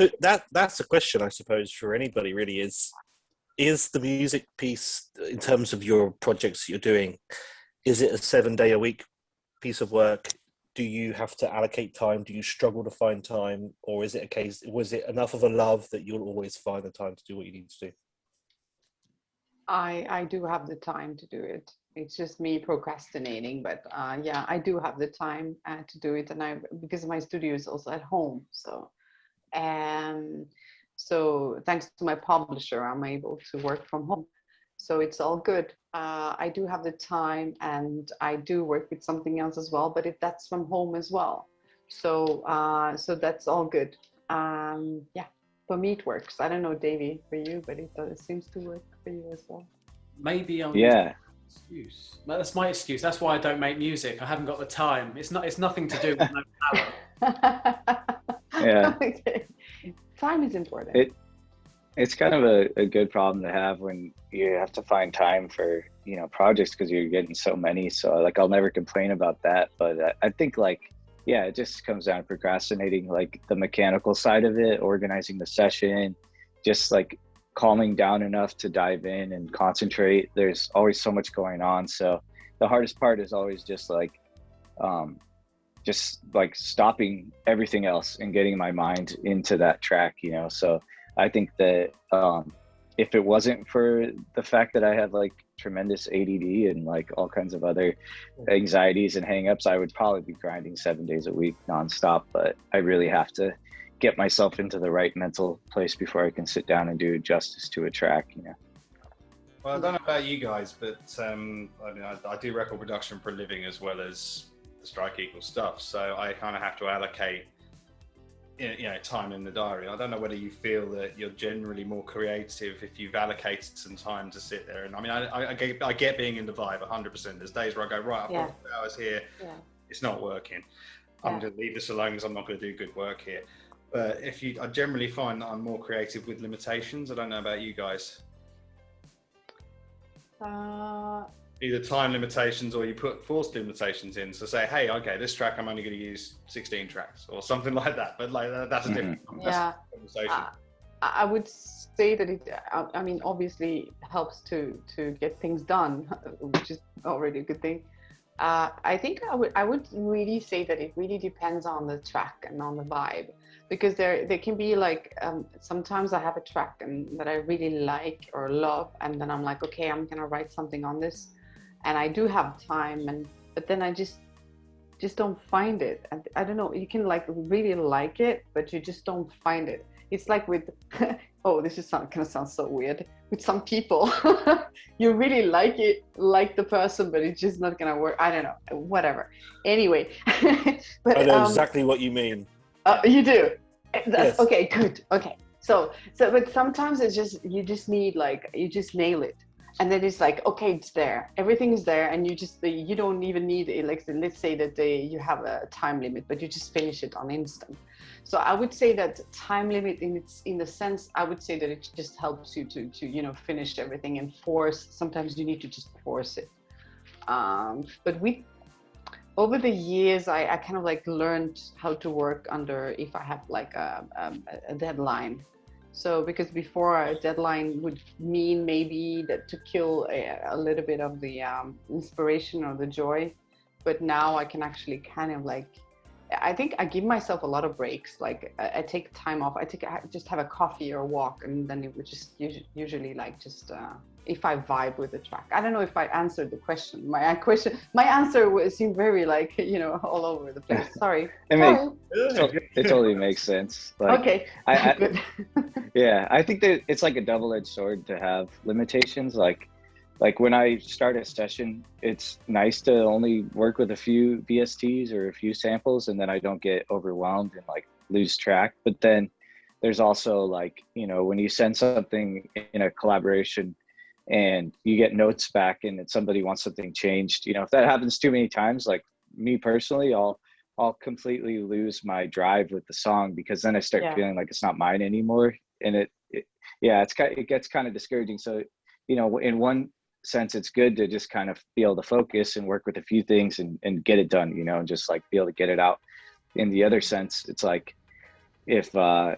[SPEAKER 5] So that's a question, I suppose, for anybody really is the music piece, in terms of your projects that you're doing, is it a 7-day-a-week piece of work? Do you have to allocate time? Do you struggle to find time? Or is it a case, was it enough of a love that you'll always find the time to do what you need to do?
[SPEAKER 3] I do have the time to do it. It's just me procrastinating, but yeah, I do have the time to do it, and because my studio is also at home, so thanks to my publisher, I'm able to work from home, so it's all good. I do have the time, and I do work with something else as well, but that's from home as well, so that's all good. Yeah. For me, it works. I don't know, Davey, for you, but it seems to work for you as well.
[SPEAKER 4] Maybe I'm excuse. That's my excuse. That's why I don't make music. I haven't got the time. It's nothing to do with no talent.
[SPEAKER 2] Yeah.
[SPEAKER 3] Okay. Time is important.
[SPEAKER 2] It's kind of a good problem to have when you have to find time for, projects, because you're getting so many. So like, I'll never complain about that. But I think yeah, it just comes down to procrastinating, like the mechanical side of it, organizing the session, just like calming down enough to dive in and concentrate. There's always so much going on. So the hardest part is always just like stopping everything else and getting my mind into that track, So I think that if it wasn't for the fact that I have like tremendous ADD and like all kinds of other anxieties and hangups, I would probably be grinding 7 days a week nonstop. But I really have to get myself into the right mental place before I can sit down and do justice to a track,
[SPEAKER 6] Well, I don't know about you guys, but I do record production for a living as well as the Strike Eagle stuff. So I kind of have to allocate time in the diary. I don't know whether you feel that you're generally more creative if you've allocated some time to sit there. And I mean, I get being in the vibe 100%. There's days where I go, right, I've got 2 hours here. Yeah. It's not working. I'm going to leave this alone because I'm not going to do good work here. But I generally find that I'm more creative with limitations. I don't know about you guys. Either time limitations or you put forced limitations in. So say, hey, okay, this track I'm only going to use 16 tracks or something like that. But like that's a different conversation.
[SPEAKER 3] I would say that it, obviously helps to get things done, which is already a good thing. I think I would really say that it really depends on the track and on the vibe, because there can be like sometimes I have a track that I really like or love, and then I'm like, okay, I'm gonna write something on this, and I do have time, but then I just don't find it. I don't know, you can like really like it, but you just don't find it. It's like with this is gonna sound so weird, with some people you really like the person, but it's just not gonna work. I don't know, whatever. Anyway. But,
[SPEAKER 5] I know exactly what you mean.
[SPEAKER 3] You do?
[SPEAKER 5] Yes.
[SPEAKER 3] Okay, good. Okay. So but sometimes it's just, you just need you just nail it. And then it's like, okay, it's there. Everything is there. And you don't even need it. Like, let's say that you have a time limit, but you just finish it on instant. So I would say that time limit in the sense, I would say that it just helps you to finish everything, and sometimes you need to just force it. But over the years, I kind of like learned how to work under, if I have like a deadline. So because before, a deadline would mean maybe that to kill a little bit of the inspiration or the joy. But now I can actually kind of like, I think I give myself a lot of breaks. Like I take time off. I just have a coffee or a walk, and then it would just usually like just if I vibe with the track. I don't know if I answered the question. My answer seemed very like all over the place. Sorry.
[SPEAKER 2] It totally makes sense. Like,
[SPEAKER 3] okay. Good.
[SPEAKER 2] Yeah, I think that it's like a double-edged sword to have limitations. Like when I start a session, it's nice to only work with a few VSTs or a few samples, and then I don't get overwhelmed and like lose track. But then there's also like, when you send something in a collaboration and you get notes back and somebody wants something changed, if that happens too many times, like me personally, I'll completely lose my drive with the song, because then I start feeling like it's not mine anymore. And it gets kind of discouraging. So, in one sense, it's good to just kind of be able to focus and work with a few things and get it done, and just like be able to get it out. In the other sense, it's like, if I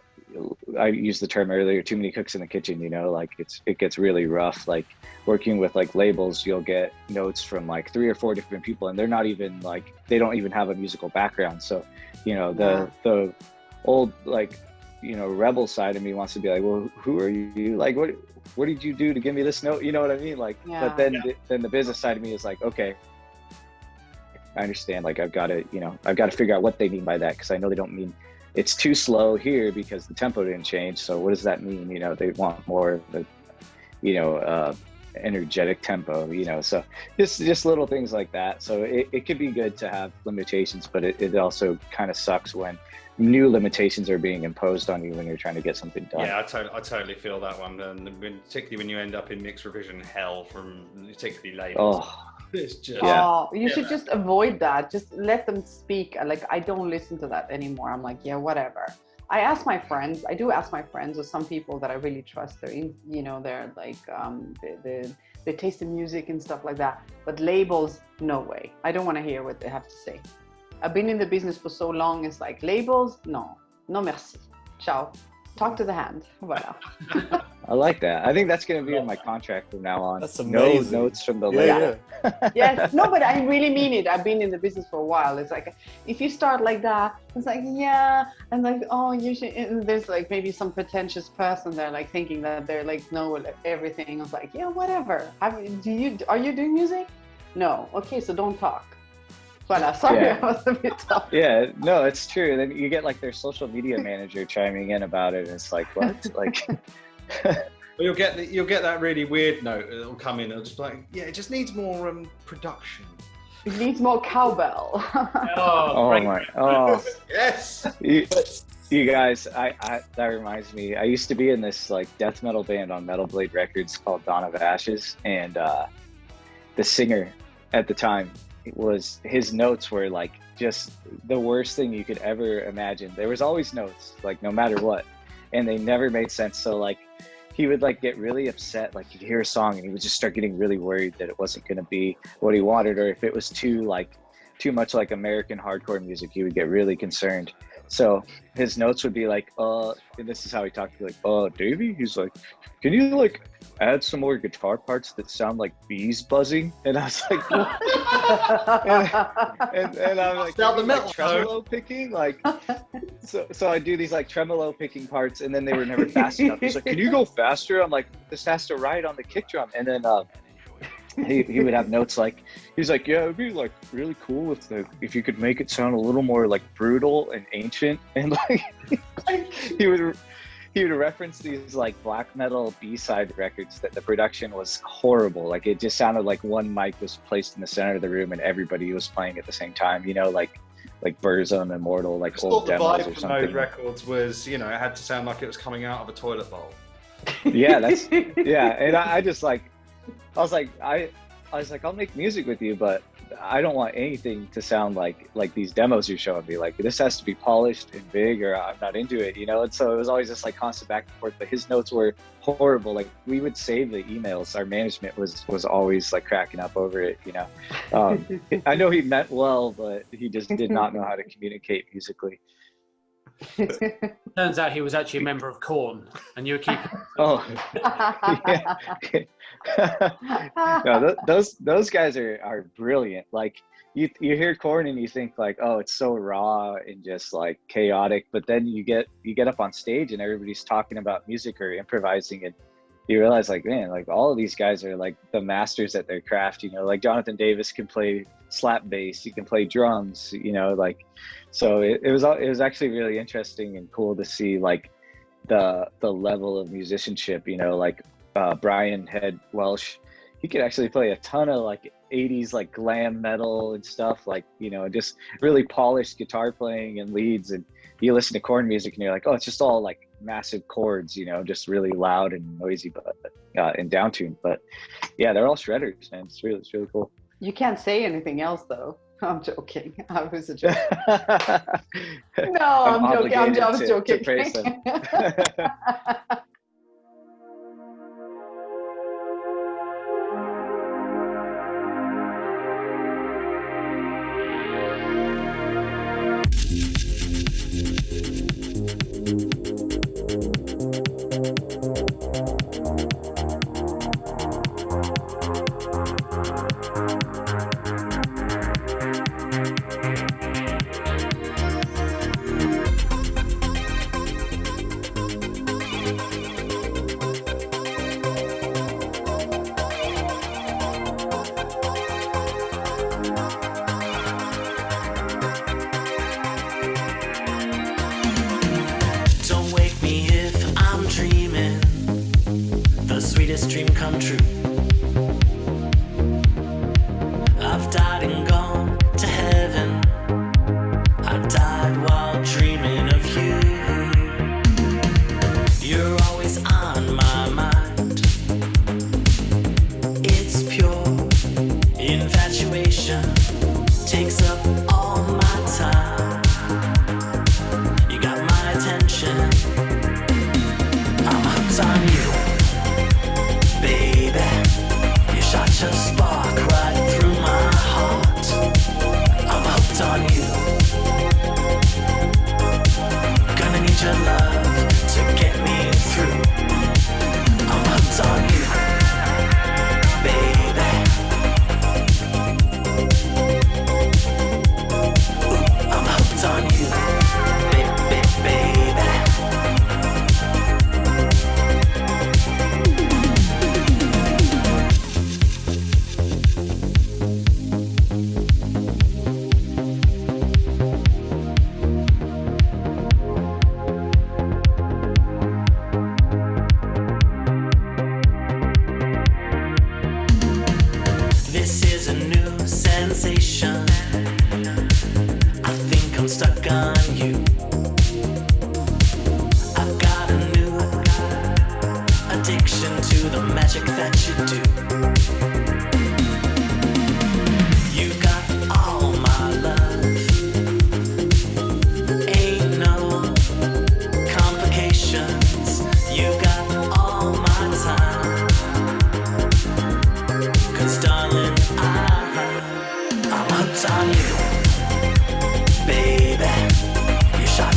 [SPEAKER 2] used the term earlier, too many cooks in the kitchen, you know, like it gets really rough. Like working with like labels, you'll get notes from like 3 or 4 different people, and they're not even like, they don't even have a musical background. So, you know, the old, like, you know, rebel side of me wants to be like, well, who are you? Like, what did you do to give me this note? You know what I mean? Like, but then the business side of me is like, okay, I understand. Like, I've got to figure out what they mean by that, because I know they don't mean it's too slow here because the tempo didn't change. So what does that mean? You know, they want more of the, you know, energetic tempo, you know, so just little things like that. So it could be good to have limitations, but it also kind of sucks when new limitations are being imposed on you when you're trying to get something done.
[SPEAKER 6] Yeah, I totally feel that one. And particularly when you end up in mix revision hell from particularly labels.
[SPEAKER 2] Oh.
[SPEAKER 6] It's just,
[SPEAKER 3] you should just avoid that. Just let them speak. Like, I don't listen to that anymore. I'm like, yeah, whatever. I ask my friends. I do ask my friends, or some people that I really trust. They're in, you know, they're like they taste the music and stuff like that. But labels, no way. I don't want to hear what they have to say. I've been in the business for so long. It's like labels, no merci. Ciao. Talk to the hand. Voilà.
[SPEAKER 2] I like that. I think that's going to be in my contract from now on.
[SPEAKER 5] That's amazing.
[SPEAKER 2] No notes from the label.
[SPEAKER 5] Yeah.
[SPEAKER 3] Yes, no, but I really mean it. I've been in the business for a while. It's like, if you start like that, it's like, yeah, and like, oh, you should, and there's like maybe some pretentious person there, like thinking that they're like, know everything. I was like, yeah, whatever. Are you doing music? No. Okay, so don't talk. Voilà, sorry, I was a bit tough.
[SPEAKER 2] Yeah, no, it's true. And then you get like their social media manager chiming in about it, and it's like, what? Like,
[SPEAKER 6] well, you'll get that really weird note. It'll come in. It'll just be like, yeah, it just needs more production.
[SPEAKER 3] It needs more cowbell.
[SPEAKER 2] Oh,
[SPEAKER 6] yes.
[SPEAKER 2] You guys, I that reminds me. I used to be in this like death metal band on Metal Blade Records called Dawn of Ashes, and the singer at the time, his notes were like just the worst thing you could ever imagine. There was always notes, like no matter what, and they never made sense. So like he would like get really upset, like you'd hear a song and he would just start getting really worried that it wasn't going to be what he wanted, or if it was too much like American hardcore music, he would get really concerned. So his notes would be like, and this is how he talked, to like, Davey, he's like, can you like add some more guitar parts that sound like bees buzzing? And I was like, and I'm like, tremolo picking, like, so I do these like tremolo picking parts, and then they were never fast enough. He's like, can you go faster? I'm like, this has to ride on the kick drum. And then he would have notes like, he's like, yeah, it'd be like really cool if you could make it sound a little more like brutal and ancient. And like he would reference these like black metal B-side records that the production was horrible. Like it just sounded like one mic was placed in the center of the room and everybody was playing at the same time, you know, like Burzum, Immortal, like old demos or something.
[SPEAKER 6] Those records was, you know, it had to sound like it was coming out of a toilet bowl.
[SPEAKER 2] Yeah, and I just like, I was like, I'll make music with you, but I don't want anything to sound like these demos you're showing me. Like this has to be polished and big, or I'm not into it, you know? And so it was always just like constant back and forth, but his notes were horrible. Like we would save the emails. Our management was always like cracking up over it, you know? I know he meant well, but he just did not know how to communicate musically.
[SPEAKER 4] Turns out he was actually a member of Korn, and you were keeping.
[SPEAKER 2] Oh, yeah. No, those guys are brilliant. Like you hear Korn and you think like, oh, it's so raw and just like chaotic, but then you get up on stage and everybody's talking about music or improvising, and you realize like, man, like all of these guys are like the masters at their craft, you know? Like Jonathan Davis can play slap bass, he can play drums, you know, like, so it was actually really interesting and cool to see like the level of musicianship, you know, like Brian Head Welsh, he could actually play a ton of like 80s like glam metal and stuff, like, you know, just really polished guitar playing and leads. And you listen to Korn music and you're like, oh, it's just all like massive chords, you know, just really loud and noisy, but and downtuned. But yeah, they're all shredders, man. It's really cool.
[SPEAKER 3] You can't say anything else though. I'm joking. I was a joke. No, I'm joking. I'm just joking.
[SPEAKER 2] To praise them.
[SPEAKER 8] come true. I've died and gone to heaven. I died while dreaming of you. You're always on my mind. It's pure infatuation. Takes up all my time. You got my attention. I'm hooked on you, baby. You shot your spark right through my heart. I'm hooked on you. Gonna need your love to get me through. I'm hooked on you, baby. Ooh, I'm hooked on you, baby, baby. This is a new sensation. I think I'm stuck on you. I've got a new addiction to the magic that you do. You got all my love. Ain't no complications. You got all my time. 'Cause darling, I'm hooked on you, baby. You shot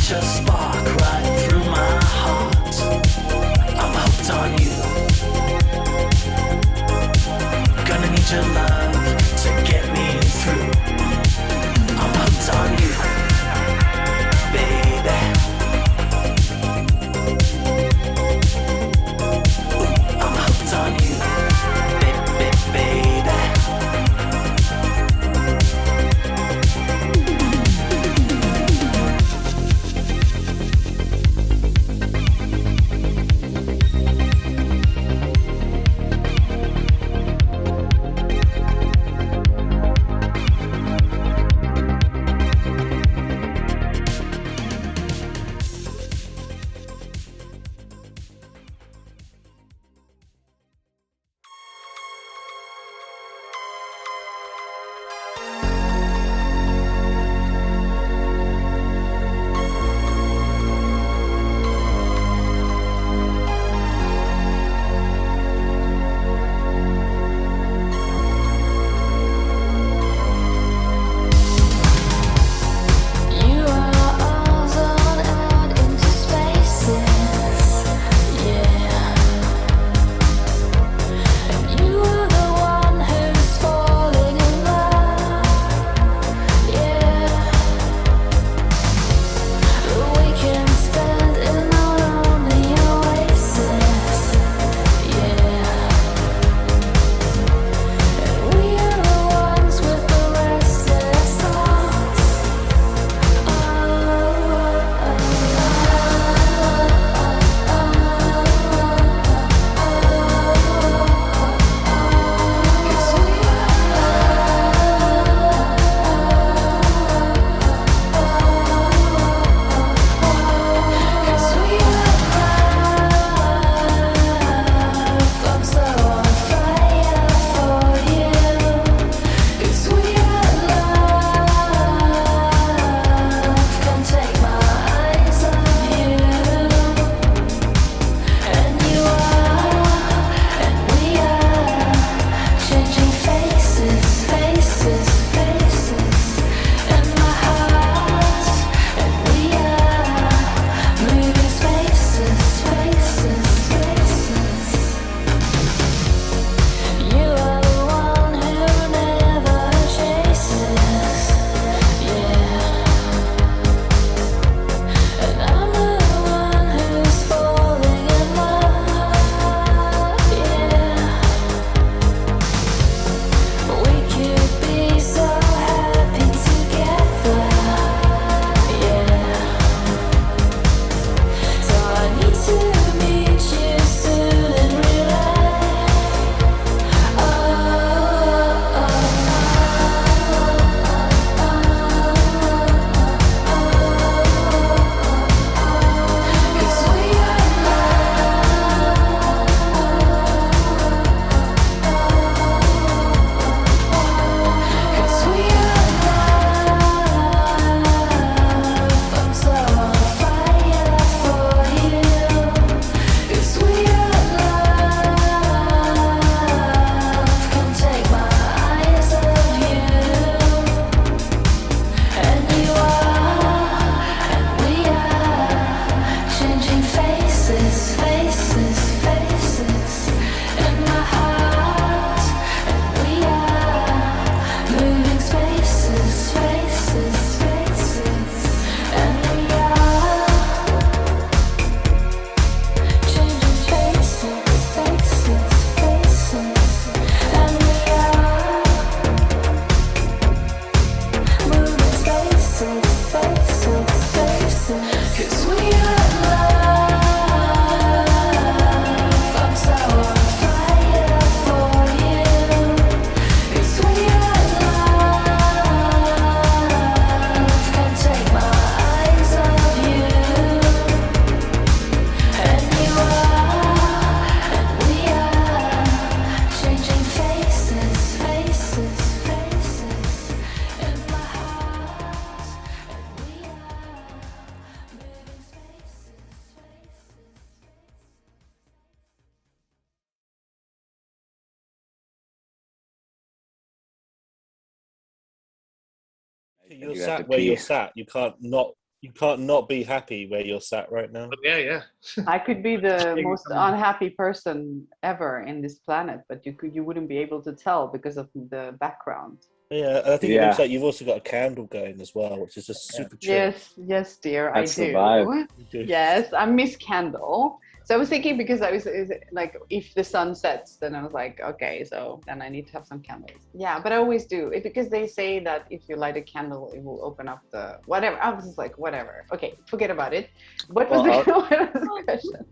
[SPEAKER 2] You
[SPEAKER 5] You're
[SPEAKER 2] have to
[SPEAKER 5] sat where
[SPEAKER 2] pee.
[SPEAKER 5] you're sat. You can't not be happy where you're sat right now.
[SPEAKER 1] But yeah.
[SPEAKER 3] I could be the
[SPEAKER 1] Maybe
[SPEAKER 3] most unhappy person ever in this planet, but you wouldn't be able to tell because of the background.
[SPEAKER 5] Yeah, and I think it
[SPEAKER 2] Yeah.
[SPEAKER 5] looks like you've also got a candle going as well, which is just super chill.
[SPEAKER 3] Yes, dear,
[SPEAKER 2] That's
[SPEAKER 3] I
[SPEAKER 2] the
[SPEAKER 3] do.
[SPEAKER 2] vibe.
[SPEAKER 5] You do.
[SPEAKER 3] Yes, I'm Miss Candle. So I was thinking, because I was like, if the sun sets, then I was like, okay, so then I need to have some candles. Yeah, but I always do it, because they say that if you light a candle, it will open up the whatever. I was just like, whatever. Okay, forget about it. What was the question?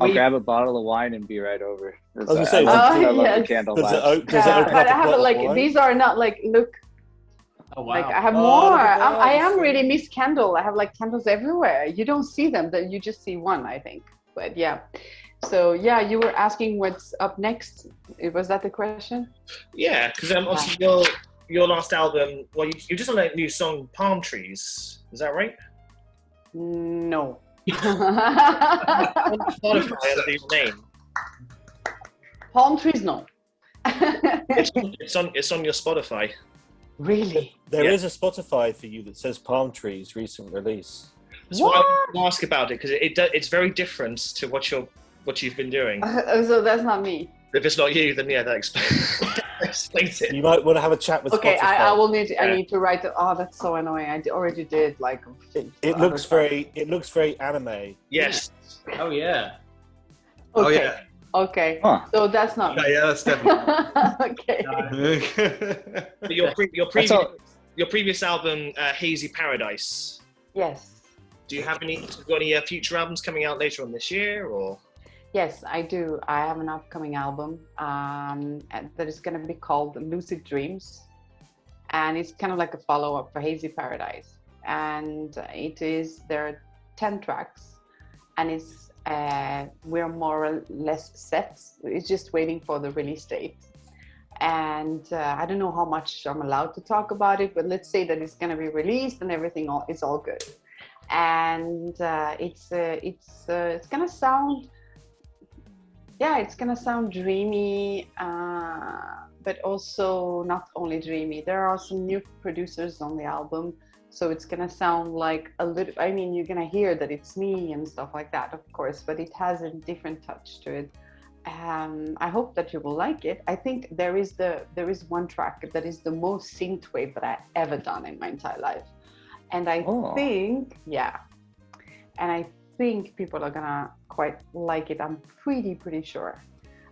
[SPEAKER 2] I'll grab a bottle of wine and be right over.
[SPEAKER 5] I was gonna say,
[SPEAKER 2] I love
[SPEAKER 3] yes.
[SPEAKER 2] the candle
[SPEAKER 5] Does it
[SPEAKER 2] vibes.
[SPEAKER 5] open up
[SPEAKER 3] But I
[SPEAKER 5] a
[SPEAKER 3] have
[SPEAKER 5] bottle
[SPEAKER 3] like
[SPEAKER 5] of wine?
[SPEAKER 3] these are not like, look.
[SPEAKER 4] Oh wow!
[SPEAKER 3] Like I have
[SPEAKER 5] Oh,
[SPEAKER 3] more.
[SPEAKER 5] look at that.
[SPEAKER 3] I am really Miss Candle. I have like candles everywhere. You don't see them, that you just see one, I think. But yeah. So yeah, you were asking what's up next. Was that the question?
[SPEAKER 1] Yeah, because obviously your last album, well, you just on a new song, Palm Trees. Is that right?
[SPEAKER 3] No.
[SPEAKER 1] On Spotify under your name.
[SPEAKER 3] Palm trees, no.
[SPEAKER 1] It's on your Spotify.
[SPEAKER 3] Really?
[SPEAKER 5] There
[SPEAKER 1] Yeah.
[SPEAKER 5] is a Spotify for you that says Palm Trees recent release.
[SPEAKER 1] That's why I wanted to ask about it, because it's very different to what you've been doing.
[SPEAKER 3] So that's not me.
[SPEAKER 1] If it's not you, then yeah, that explains it.
[SPEAKER 5] You might want to have a chat with
[SPEAKER 3] Okay,
[SPEAKER 5] Spotify.
[SPEAKER 3] I will need. I need to write. Oh, that's so annoying. Already did like.
[SPEAKER 5] It looks very anime.
[SPEAKER 1] Yes.
[SPEAKER 4] Oh yeah.
[SPEAKER 6] Oh
[SPEAKER 3] Okay.
[SPEAKER 6] yeah.
[SPEAKER 3] Okay.
[SPEAKER 2] Huh.
[SPEAKER 3] So that's not.
[SPEAKER 6] Yeah, that's definitely.
[SPEAKER 3] Okay.
[SPEAKER 1] But your
[SPEAKER 2] That's all-
[SPEAKER 1] previous album, Hazy Paradise.
[SPEAKER 3] Yes.
[SPEAKER 1] Do you have any future albums coming out later on this year, or?
[SPEAKER 3] Yes, I do. I have an upcoming album that is going to be called Lucid Dreams. And it's kind of like a follow-up for Hazy Paradise. And there are 10 tracks. And we're more or less set. It's just waiting for the release date. And I don't know how much I'm allowed to talk about it, but let's say that it's going to be released and everything is all good. And it's going to sound... Yeah, it's gonna sound dreamy, but also not only dreamy. There are some new producers on the album, so it's gonna sound like a little. I mean, you're gonna hear that it's me and stuff like that, of course, but it has a different touch to it. I hope that you will like it. I think there is one track that is the most synthwave that I've ever done in my entire life, and I think people are gonna quite like it. I'm pretty sure.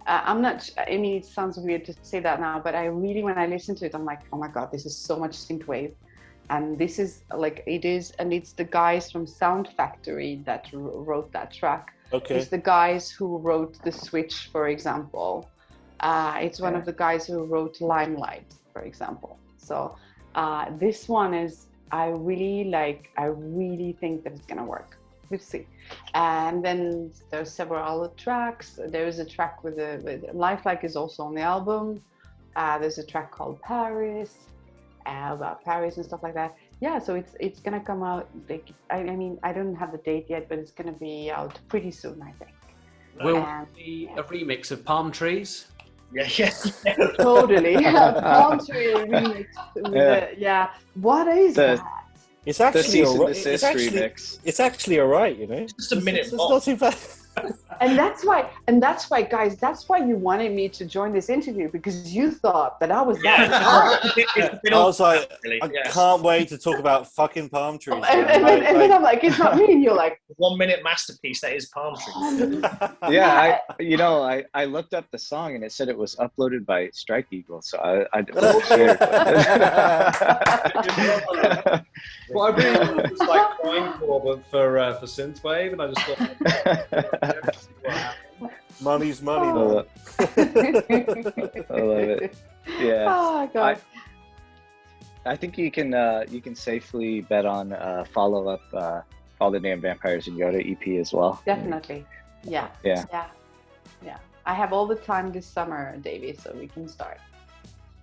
[SPEAKER 3] I'm not. I mean, it sounds weird to say that now, but I really, when I listen to it, I'm like, oh my god, this is so much synthwave, and this is like it is, and it's the guys from Sound Factory that wrote that track.
[SPEAKER 5] Okay.
[SPEAKER 3] It's the guys who wrote The Switch, for example. It's one of the guys who wrote Limelight, for example. So this one is. I really think that it's gonna work. We'll see. And then there's several other tracks. There is a track with Lifelike is also on the album. There's a track called Paris, about Paris and stuff like that. Yeah, so it's gonna come out. Like, I mean, I don't have the date yet, but it's gonna be out pretty soon, I think.
[SPEAKER 4] Will it be a remix of Palm Trees?
[SPEAKER 1] Yeah.
[SPEAKER 3] Totally. Palm Tree remix. What is that?
[SPEAKER 5] It's
[SPEAKER 2] The
[SPEAKER 5] actually
[SPEAKER 2] cease and
[SPEAKER 5] alright.
[SPEAKER 2] desist remix.
[SPEAKER 5] It's actually alright, you know.
[SPEAKER 1] Just a minute.
[SPEAKER 5] It's not too bad.
[SPEAKER 3] And that's why, guys, that's why you wanted me to join this interview, because you thought that I was that.
[SPEAKER 5] I was like, I can't wait to talk about fucking palm trees.
[SPEAKER 3] And then I'm like, it's not me. And you're like,
[SPEAKER 1] 1 minute masterpiece that is Palm Trees.
[SPEAKER 2] Yeah, I looked up the song and it said it was uploaded by Strike Eagle, so I wasn't sure.
[SPEAKER 6] Well, I really was like crying for Synthwave, and I just thought.
[SPEAKER 5] Money's money,
[SPEAKER 2] I
[SPEAKER 5] man.
[SPEAKER 2] love it. Yeah.
[SPEAKER 3] oh god.
[SPEAKER 2] I think you can safely bet on follow up All the Damn Vampires and Yota EP as well.
[SPEAKER 3] Definitely. Yeah. I have all the time this summer, Davey, so we can start.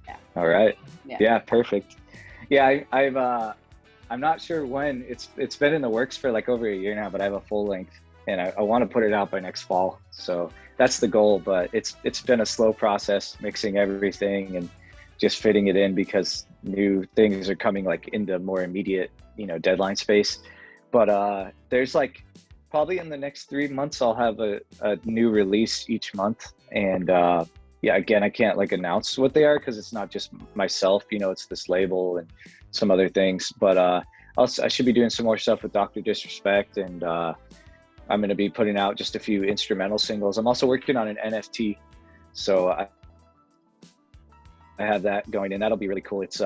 [SPEAKER 3] Yeah.
[SPEAKER 2] All right.
[SPEAKER 3] Yeah.
[SPEAKER 2] Yeah, perfect. Yeah, I'm not sure when. It's been in the works for like over a year now, but I have a full length, and I want to put it out by next fall. So that's the goal, but it's been a slow process, mixing everything and just fitting it in because new things are coming like into more immediate, deadline space. But there's like probably in the next 3 months, I'll have a new release each month. And again, I can't like announce what they are because it's not just myself, it's this label and some other things. But I should be doing some more stuff with Dr. Disrespect, and I'm going to be putting out just a few instrumental singles. I'm also working on an NFT. So I have that going, and that'll be really cool. It's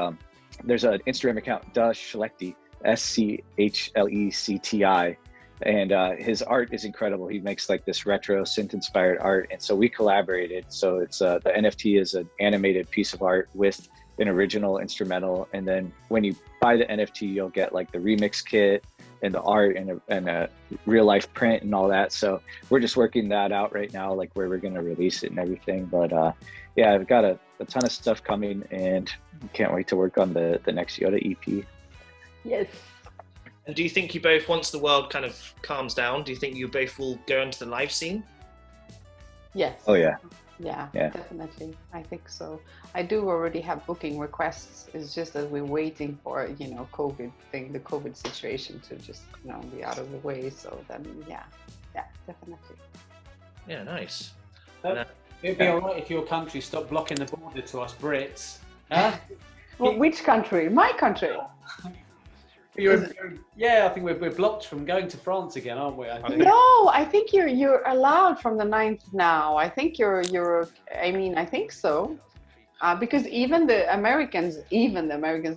[SPEAKER 2] there's an Instagram account, Schlecti, SCHLECTI, and his art is incredible. He makes like this retro synth inspired art, and so we collaborated. So it's the NFT is an animated piece of art with an original instrumental, and then when you buy the NFT, you'll get like the remix kit and the art and a real life print and all that. So we're just working that out right now, like where we're going to release it and everything. But I've got a ton of stuff coming, and can't wait to work on the next Yota EP.
[SPEAKER 3] Yes.
[SPEAKER 1] And do you think you both, once the world kind of calms down, do you think you both will go into the live scene?
[SPEAKER 3] Yes.
[SPEAKER 2] Oh yeah.
[SPEAKER 3] Yeah,
[SPEAKER 2] Yeah.
[SPEAKER 3] definitely. I think so. I do already have booking requests. It's just that we're waiting for, the COVID situation to just, be out of the way. So then, yeah, definitely.
[SPEAKER 1] Yeah, nice.
[SPEAKER 4] It'd be all right if your country stopped blocking the border to us Brits. Huh?
[SPEAKER 3] Well, which country? My country.
[SPEAKER 4] Yeah, I think we're blocked from going to France again, aren't we? I think.
[SPEAKER 3] No, I think you're allowed from the 9th now. I think I think so. Because even the Americans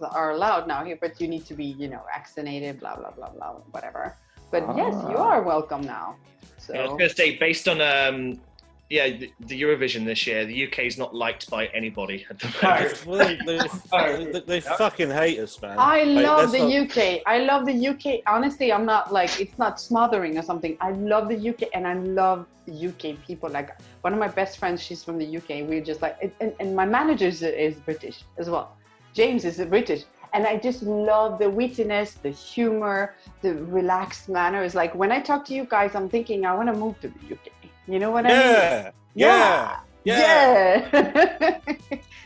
[SPEAKER 3] are allowed now here, but you need to be, vaccinated, blah, blah, blah, blah, whatever. But yes, you are welcome now. So
[SPEAKER 1] Yeah, I was going to say, based on the Eurovision this year, the UK is not liked by anybody at the moment.
[SPEAKER 5] They fucking hate us, man.
[SPEAKER 3] I love the UK. I love the UK. Honestly, I'm not like, it's not smothering or something. I love the UK, and I love UK people. Like one of my best friends, she's from the UK. We're just like, and my manager is British as well. James is British. And I just love the wittiness, the humor, the relaxed manner. It's like when I talk to you guys, I'm thinking I want to move to the UK. You know what I mean?
[SPEAKER 5] Yeah.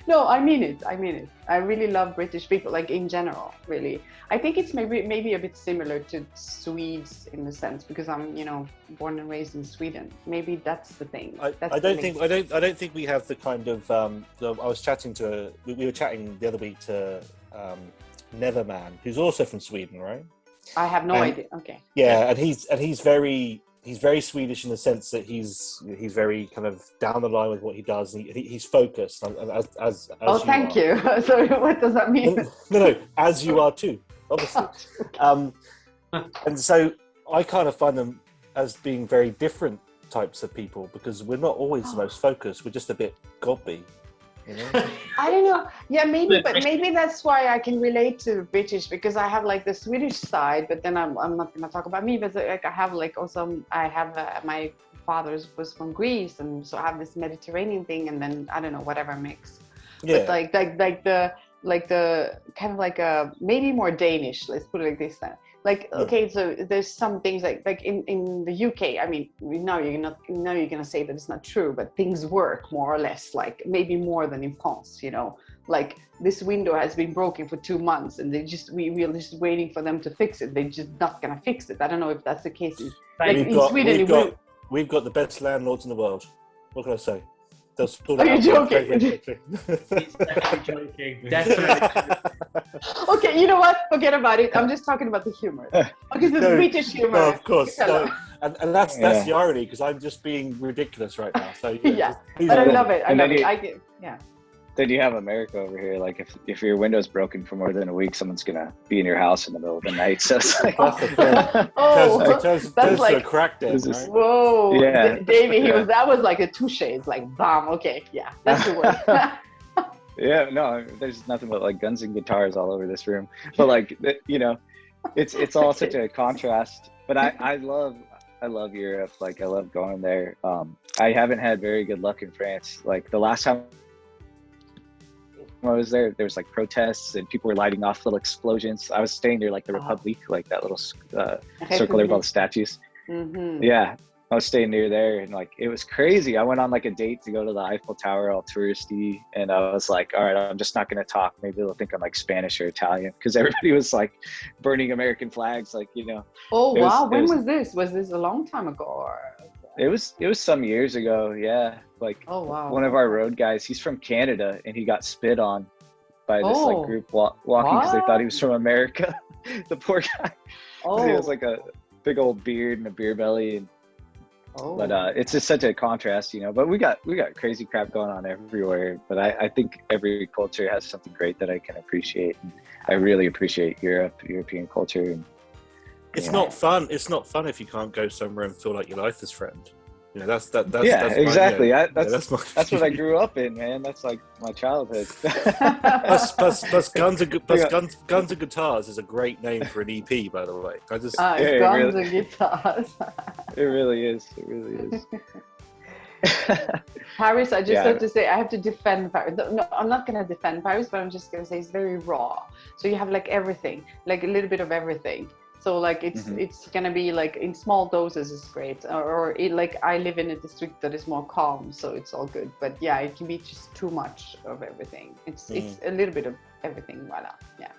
[SPEAKER 3] No, I mean it. I really love British people, like in general, really. I think it's maybe a bit similar to Swedes in the sense, because I'm, born and raised in Sweden. Maybe that's the thing.
[SPEAKER 5] I don't think we have the kind of. I was chatting we were chatting the other week to Neverman, who's also from Sweden, right?
[SPEAKER 3] I have no idea. Okay.
[SPEAKER 5] Yeah, and he's very Swedish in the sense that he's very kind of down the line with what he does. He's focused. As
[SPEAKER 3] thank you. Sorry, what does that mean?
[SPEAKER 5] No, as you are too, obviously. And so I kind of find them as being very different types of people, because we're not always the most focused. We're just a bit gobby.
[SPEAKER 3] I don't know. Yeah, maybe, but maybe that's why I can relate to British, because I have like the Swedish side, but then I'm not going to talk about me, but like I have like also, my father was from Greece, and so I have this Mediterranean thing, and then I don't know, whatever mix. Yeah. But like the kind of like a maybe more Danish. Let's put it like this then. Like, okay, so there's some things like in the UK, I mean, now you're going to say that it's not true, but things work more or less, like maybe more than in France, like this window has been broken for 2 months, and we're just waiting for them to fix it. They're just not going to fix it. I don't know if that's the case.
[SPEAKER 5] We've got the best landlords in the world. What can I say?
[SPEAKER 3] Are you joking?
[SPEAKER 4] He's definitely joking. Definitely.
[SPEAKER 3] Okay, you know what? Forget about it. I'm just talking about the humor. Because it's British humor.
[SPEAKER 5] No, of course. No. And that's the irony, because I'm just being ridiculous right now. So
[SPEAKER 3] but I love it.
[SPEAKER 2] Then you have America over here. Like if your window's broken for more than a week, someone's gonna be in your house in the middle of the night. So it's like,
[SPEAKER 5] that's the thing. That's like a crack day. Right?
[SPEAKER 3] Whoa, yeah, Davey, that was like a touche. It's like bam. Okay, yeah, that's the word.
[SPEAKER 2] Yeah, no, there's nothing but like guns and guitars all over this room. But like it's all such a contrast. But I love Europe. Like I love going there. I haven't had very good luck in France. Like the last time I was there was like protests and people were lighting off little explosions. I was staying near like the Republic, like that little circle there with all the statues.
[SPEAKER 3] Mm-hmm.
[SPEAKER 2] Yeah, I was staying near there, and like it was crazy. I went on like a date to go to the Eiffel Tower, all touristy, and I was like, all right, I'm just not going to talk. Maybe they'll think I'm like Spanish or Italian, because everybody was like burning American flags, like, you know.
[SPEAKER 3] Oh wow! When was this? Was this a long time ago? Or...
[SPEAKER 2] It was some years ago, yeah. Like,
[SPEAKER 3] oh wow!
[SPEAKER 2] One of our road guys, he's from Canada, and he got spit on by this like group walking because they thought he was from America. The poor guy.
[SPEAKER 3] Oh.
[SPEAKER 2] He has like a big old beard and a beer belly, and but it's just such a contrast, you know. But we got crazy crap going on everywhere. But I think every culture has something great that I can appreciate. And I really appreciate European culture. And
[SPEAKER 5] it's not fun. It's not fun if you can't go somewhere and feel like your life is threatened. You know, that's
[SPEAKER 2] exactly.
[SPEAKER 5] That's
[SPEAKER 2] what I grew up in, man. That's like my childhood.
[SPEAKER 5] plus guns and guitars is a great name for an EP, by the way.
[SPEAKER 3] Guns and guitars.
[SPEAKER 2] It really is. It really is.
[SPEAKER 3] Paris, I just have to say, I have to defend Paris. No, I'm not going to defend Paris, but I'm just going to say it's very raw. So you have like everything, like a little bit of everything. So like it's gonna be like in small doses is great, or like I live in a district that is more calm, so it's all good. But yeah, it can be just too much of everything. It's a little bit of everything. Voila, yeah.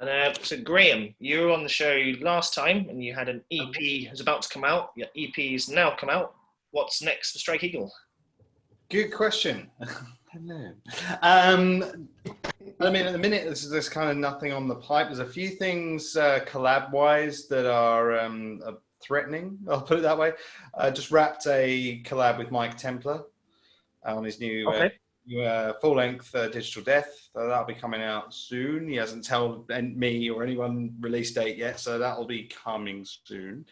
[SPEAKER 1] And so Graham, you were on the show last time, and you had an EP was about to come out. Your EP's now come out. What's next for Strike Eagle?
[SPEAKER 6] Good question. Hello. I mean, at the minute, there's kind of nothing on the pipe. There's a few things collab-wise that are threatening. I'll put it that way. Just wrapped a collab with Mike Templar on his new full-length Digital Death. That'll be coming out soon. He hasn't told me or anyone release date yet, so that'll be coming soon.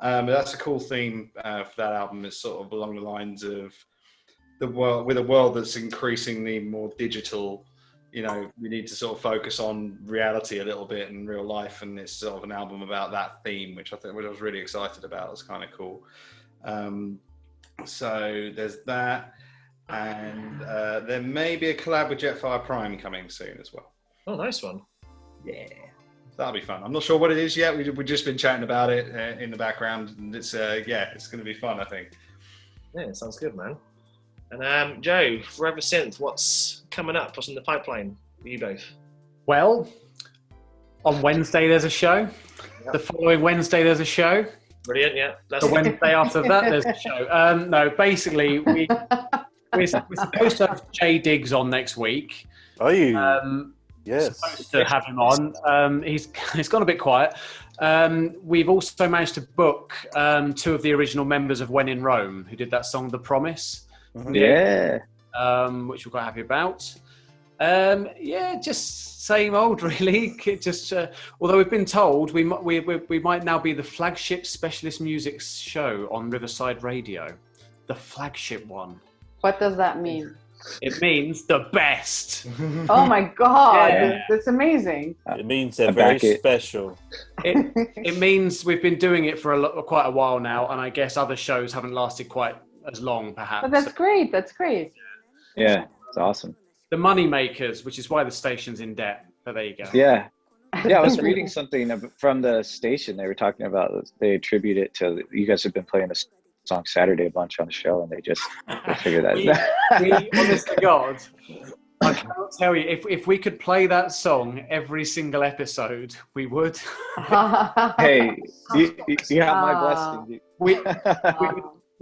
[SPEAKER 6] But that's a cool theme for that album. It's sort of along the lines of the world, with a world that's increasingly more digital. You know, we need to sort of focus on reality a little bit in real life, and it's sort of an album about that theme, which I was really excited about. It's kind of cool. So there's that. And there may be a collab with Jetfire Prime coming soon as well.
[SPEAKER 1] Oh, nice one.
[SPEAKER 6] Yeah, that'll be fun. I'm not sure what it is yet. We've just been chatting about it in the background, and it's it's going to be fun, I think.
[SPEAKER 1] Yeah, sounds good, man. And Joe, Forever Synth, what's coming up? What's in the pipeline for you both?
[SPEAKER 4] Well, on Wednesday there's a show. Yep. The following Wednesday there's a show.
[SPEAKER 1] Brilliant, yeah.
[SPEAKER 4] The Wednesday after that there's a show. No, basically we're supposed to have Jay Diggs on next week.
[SPEAKER 5] Are you?
[SPEAKER 4] Yes. Supposed to have him on. He's gone a bit quiet. We've also managed to book two of the original members of When in Rome, who did that song, The Promise.
[SPEAKER 2] Yeah.
[SPEAKER 4] Which we're quite happy about. Just same old, really. Just although we've been told we might now be the flagship specialist music show on Riverside Radio, the flagship one.
[SPEAKER 3] What does that mean?
[SPEAKER 4] It means the best.
[SPEAKER 3] Oh my God,
[SPEAKER 4] Yeah.
[SPEAKER 3] that's amazing.
[SPEAKER 5] It means they're very special.
[SPEAKER 4] It means we've been doing it for quite a while now, and I guess other shows haven't lasted quite as long, perhaps.
[SPEAKER 3] But that's great. That's great.
[SPEAKER 2] Yeah, it's awesome.
[SPEAKER 4] The money makers, which is why the station's in debt. But there you go.
[SPEAKER 2] Yeah. Yeah, I was reading something from the station. They were talking about, they attribute it to, you guys have been playing this song Saturday a bunch on the show, and they figured that.
[SPEAKER 4] we honest to God, I cannot tell you, if we could play that song every single episode, we would.
[SPEAKER 2] Hey, you have my blessing.
[SPEAKER 4] We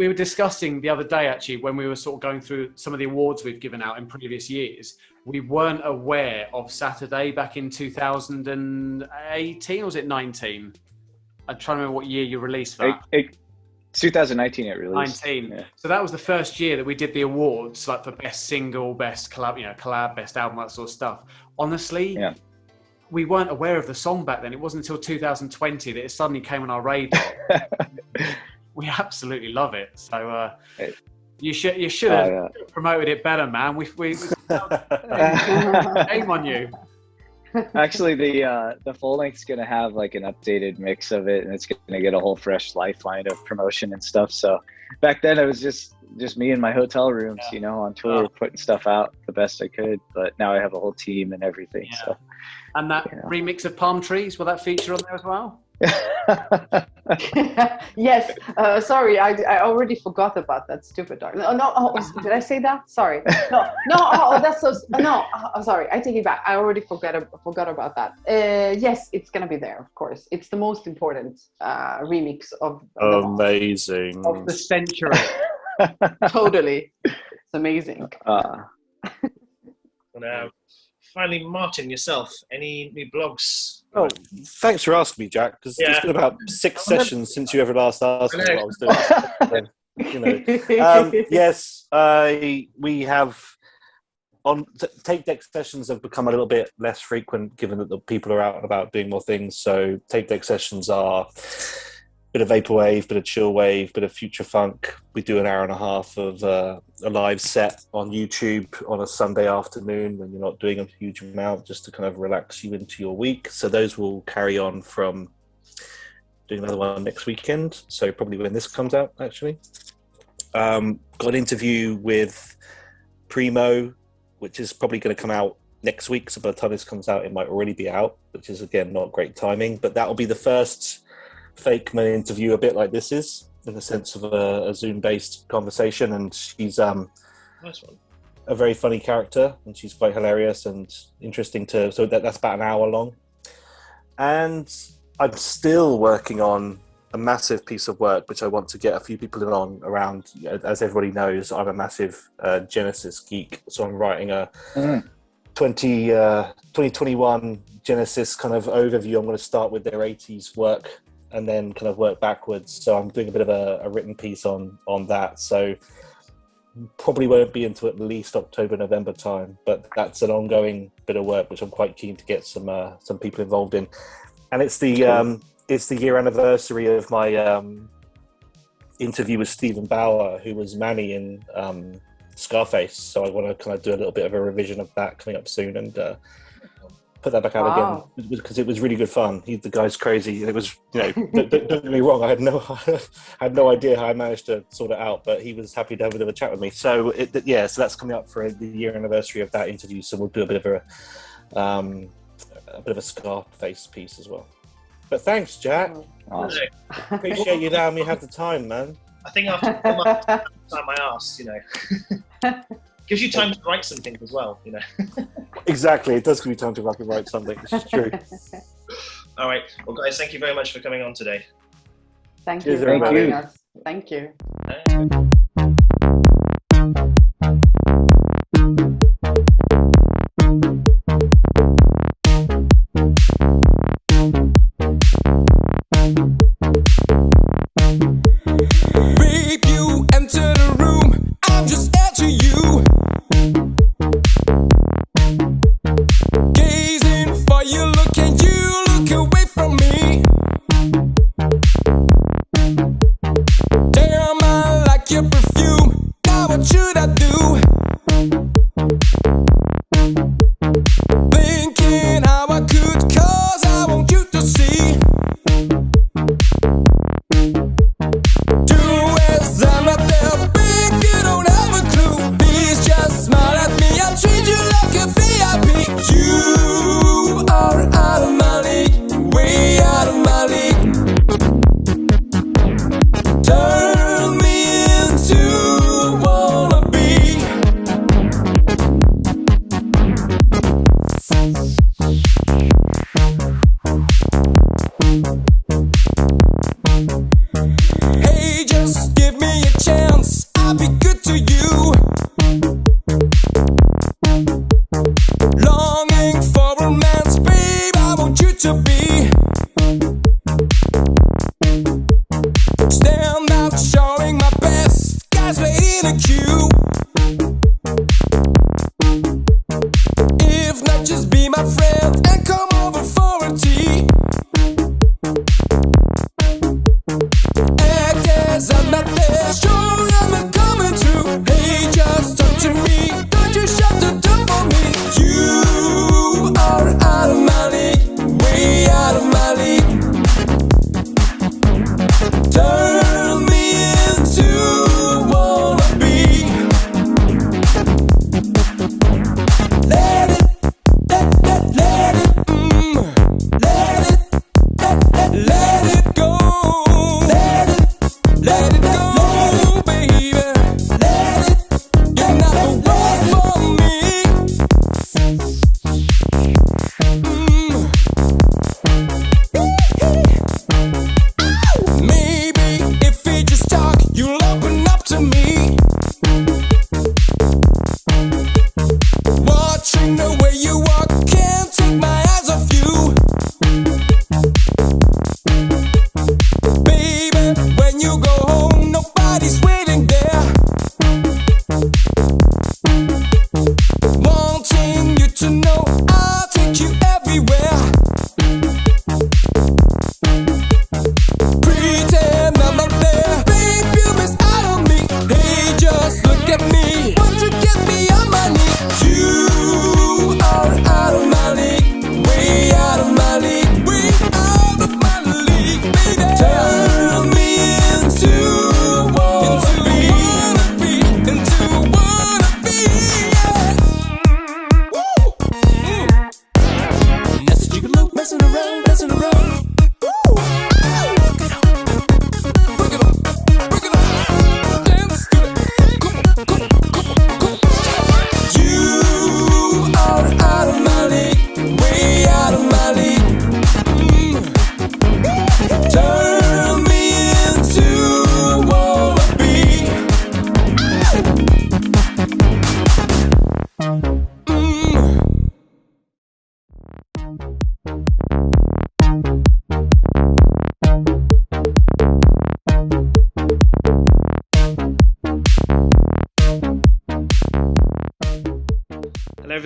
[SPEAKER 4] were discussing the other day, actually, when we were sort of going through some of the awards we've given out in previous years. We weren't aware of Saturday back in 2018, or was it 19? I'm trying to remember what year you released that.
[SPEAKER 2] 2019 it released.
[SPEAKER 4] 19.
[SPEAKER 2] Yeah.
[SPEAKER 4] So that was the first year that we did the awards, like for best single, best collab, best album, that sort of stuff. Honestly, we weren't aware of the song back then. It wasn't until 2020 that it suddenly came on our radar. We absolutely love it. So you should have promoted it better, man. We shame on you.
[SPEAKER 2] Actually, the full length's gonna have like an updated mix of it, and it's gonna get a whole fresh lifeline of promotion and stuff. So back then it was just me in my hotel rooms, on tour, putting stuff out the best I could. But now I have a whole team and everything. Yeah. So,
[SPEAKER 4] and that remix of Palm Trees, will that feature on there as well?
[SPEAKER 3] Yes. Sorry, I already forgot about that stupid dog. No. Did I say that? Sorry. No. Oh, that's so. No. I'm sorry. I take it back. I already forgot about that. Yes, it's gonna be there. Of course, it's the most important remix of
[SPEAKER 5] amazing
[SPEAKER 4] of the century.
[SPEAKER 3] Totally, it's amazing.
[SPEAKER 1] Now, finally, Martin, yourself, any new blogs?
[SPEAKER 5] Oh, thanks for asking me, Jack, because it's been about 6 sessions since you ever last asked me what I was doing. Yes, we have tape deck sessions have become a little bit less frequent given that the people are out and about doing more things. So tape deck sessions are a bit of vaporwave, bit of chill wave, bit of future funk. We do an hour and a half of a live set on YouTube on a Sunday afternoon when you're not doing a huge amount, just to kind of relax you into your week. So those will carry on from doing another one next weekend. So probably when this comes out, actually. Got an interview with Primo, which is probably going to come out next week. So by the time this comes out, it might already be out, which is, again, not great timing. But that will be the first fake man interview, a bit like this is, in the sense of a Zoom-based conversation. And she's
[SPEAKER 1] nice one.
[SPEAKER 5] A very funny character, and she's quite hilarious and interesting so that's about an hour long. And I'm still working on a massive piece of work, which I want to get a few people in on around. As everybody knows, I'm a massive Genesis geek. So I'm writing a 2021 Genesis kind of overview. I'm going to start with their 80s work and then kind of work backwards. So I'm doing a bit of a written piece on that. So probably won't be into at least October, November time, but that's an ongoing bit of work, which I'm quite keen to get some people involved in. And it's the year anniversary of my interview with Stephen Bauer, who was Manny in Scarface. So I want to kind of do a little bit of a revision of that coming up soon and put that back out again, because it was really good fun. The guy's crazy. It was, don't get me wrong, I had no idea how I managed to sort it out, but he was happy to have a bit of a chat with me. So so that's coming up for the year anniversary of that interview. So we'll do a bit of a Scarface piece as well. But thanks, Jack.
[SPEAKER 2] Awesome.
[SPEAKER 5] Appreciate you letting me have the time, man.
[SPEAKER 1] I think after 4 months, time my ass, gives you time to write something as well,
[SPEAKER 5] Exactly, it does give you time to fucking write something. This is true.
[SPEAKER 1] All right, well, guys, thank you very much for coming on today.
[SPEAKER 3] Thank
[SPEAKER 5] Cheers,
[SPEAKER 3] you for
[SPEAKER 5] everybody.
[SPEAKER 3] having us. Thank you.
[SPEAKER 9] Babe, you enter the room, I'm just after you. Gazing for you, look at you, look away from me. Damn, I like your perfume, now what should I do? Thinking how I could, cause I want you to see. Do as I'm not there, big, you don't have a clue. Please just smile at me, I'll treat you like a VIP. You are out of my league, way out of my league. Turn me into a wannabe. Hey, just give me a chance, I'll be good to you. Longing for romance, babe, I want you to be. Stand out, showing my best, guys waiting in a queue. If not, just be my friend and come over for a tea. Act as I'm not there, sure I'm coming through. Hey, just talk to me, don't you shut the door for me. You are out of my league, way out of my league.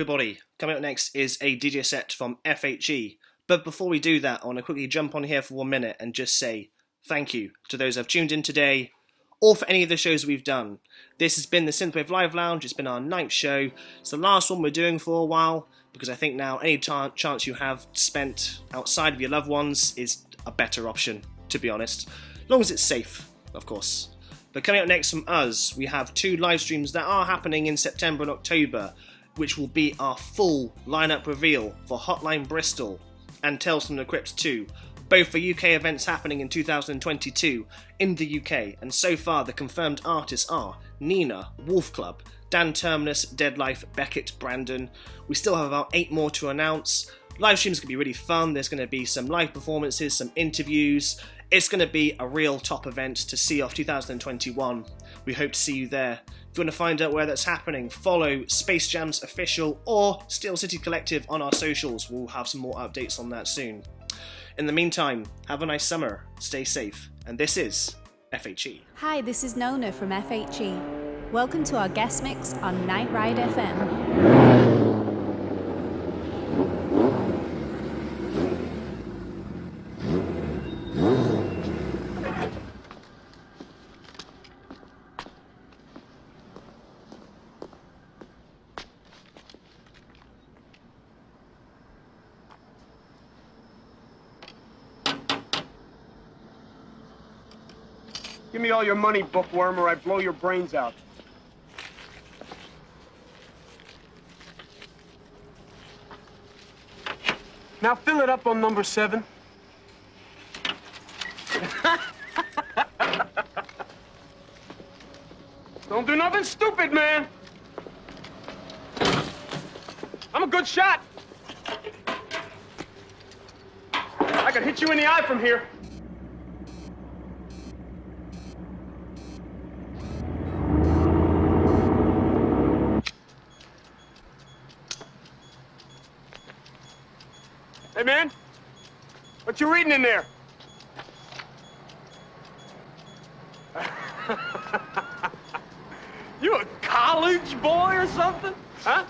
[SPEAKER 1] everybody. Coming up next is a DJ set from FHE. But before we do that, I want to quickly jump on here for 1 minute and just say thank you to those who have tuned in today, or for any of the shows we've done. This has been the Synthwave Live Lounge. It's been our 9th show. It's the last one we're doing for a while, because I think now any chance you have spent outside of your loved ones is a better option, to be honest. As long as it's safe, of course. But coming up next from us, we have 2 live streams that are happening in September and October, which will be our full lineup reveal for Hotline Bristol and Tales from the Crypt 2. Both are UK events happening in 2022 in the UK, and so far the confirmed artists are Nina, Wolf Club, Dan Terminus, Deadlife, Beckett, Brandon. We still have about 8 more to announce. Live streams going to be really fun. There's going to be some live performances, some interviews. It's going to be a real top event to see off 2021. We hope to see you there. If you want to find out where that's happening, follow Space Jam's official or Steel City Collective on our socials. We'll have some more updates on that soon. In the meantime, have a nice summer, stay safe, and this is FHE.
[SPEAKER 10] Hi, this is Nona from FHE. Welcome to our guest mix on Night Ride FM.
[SPEAKER 11] Give me all your money, bookworm, or I blow your brains out. Now fill it up on number 7. Don't do nothing stupid, man. I'm a good shot. I could hit you in the eye from here. Hey, man, what you reading in there? You a college boy or something? Huh?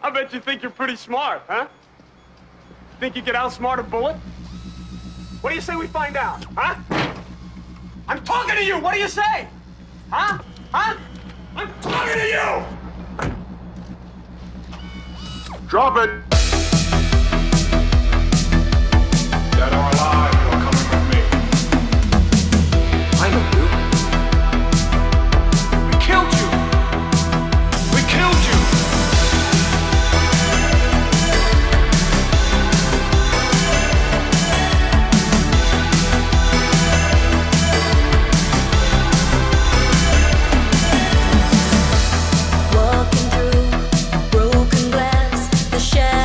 [SPEAKER 11] I bet you think you're pretty smart, huh? Think you could outsmart a bullet? What do you say we find out, huh? I'm talking to you! What do you say? Huh? Huh? I'm talking to you! Drop it! Dead or alive, you are coming with me. I know you. We killed you. We killed you.
[SPEAKER 8] Walking through broken glass, the shadow.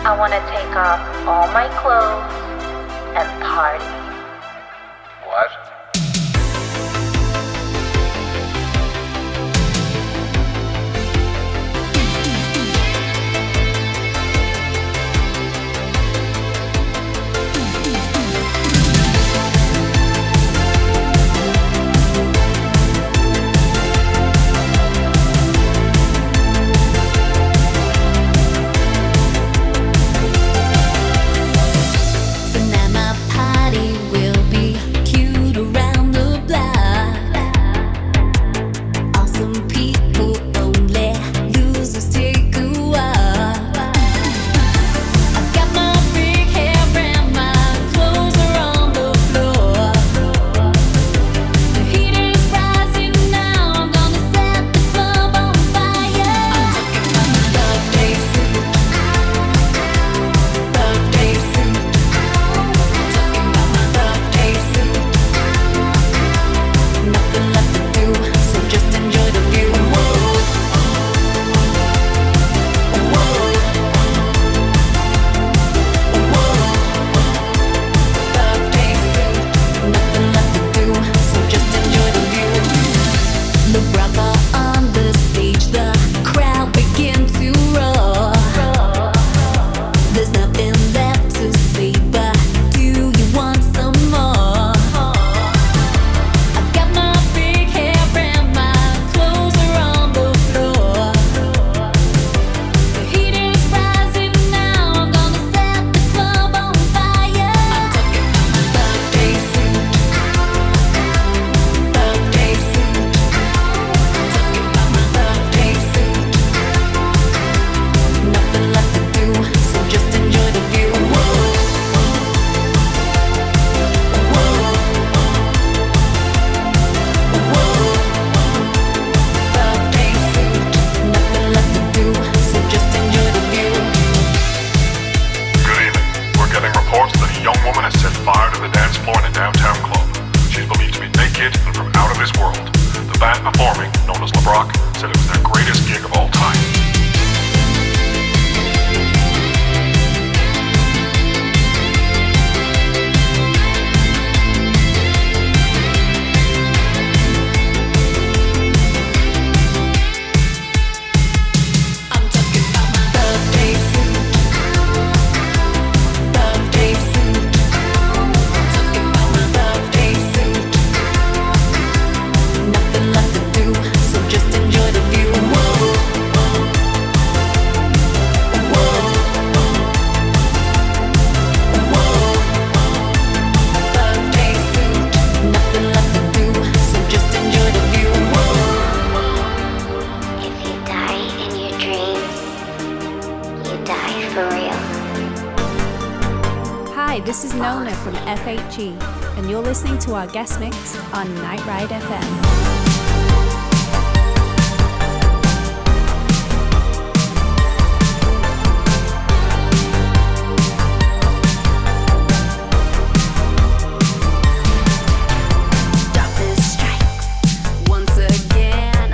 [SPEAKER 12] I wanna take off all my clothes and party.
[SPEAKER 13] What?
[SPEAKER 8] Tonight my party will be cute around the block. Awesome people only, losers take a walk. I've got my big hair and my clothes are on the floor. The heat is rising now, I'm gonna set the club on fire. I'm talking about my birthday suit. Birthday suit. Talking about my birthday suit. Nothing left to do, so just enjoy the view. Whoa. Whoa. Whoa. Birthday suit. Nothing left to do, so just enjoy the view. The brother on the stage, the crowd begin to roar. There's nothing left to say, but do you want some more? I've got my big hair and my clothes are on the floor. The heat is rising now, I'm gonna set the club on fire. I'm talking about my birthday suit. Birthday suit. Talking about my birthday suit. Nothing left to do, so just enjoy the view. Whoa. Whoa. Whoa. Birthday suit. Nothing left to do, so just enjoy the view.
[SPEAKER 13] Good evening. We're getting reports that a young woman has set fire to the dance floor in a downtown club. She's believed to be naked and from out of this world. The band performing, known as LeBrock, said it was their greatest gig of all time.
[SPEAKER 8] I'm talking about my birthday suit. Birthday suit. Talking about my birthday suit. Nothing left to do, so just enjoy the view. Whoa. Whoa. Whoa. Birthday suit. Nothing left to do, so just enjoy the view. Whoa.
[SPEAKER 12] If you die in your dreams, you die for real.
[SPEAKER 10] Hi, this is Nona from FHE, and you're listening to our guest mix on Night Ride FM.
[SPEAKER 8] Darkness strikes once again.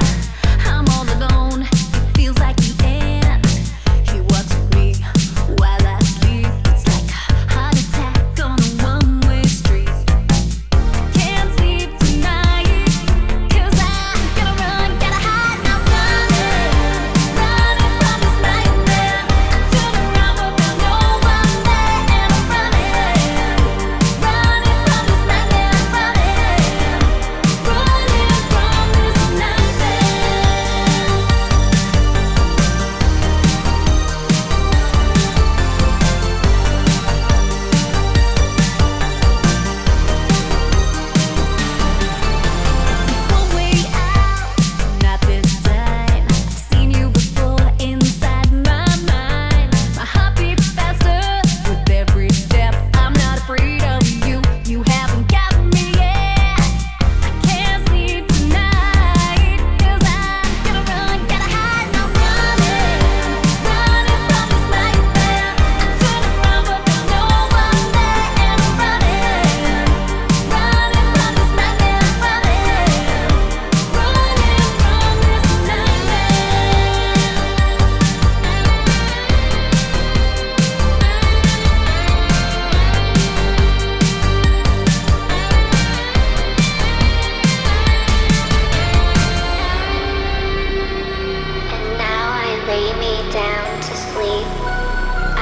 [SPEAKER 8] I'm all alone. It feels like the end. He walks with me while I sleep. It's like a heart attack on a one-way street. Can't sleep tonight 'cause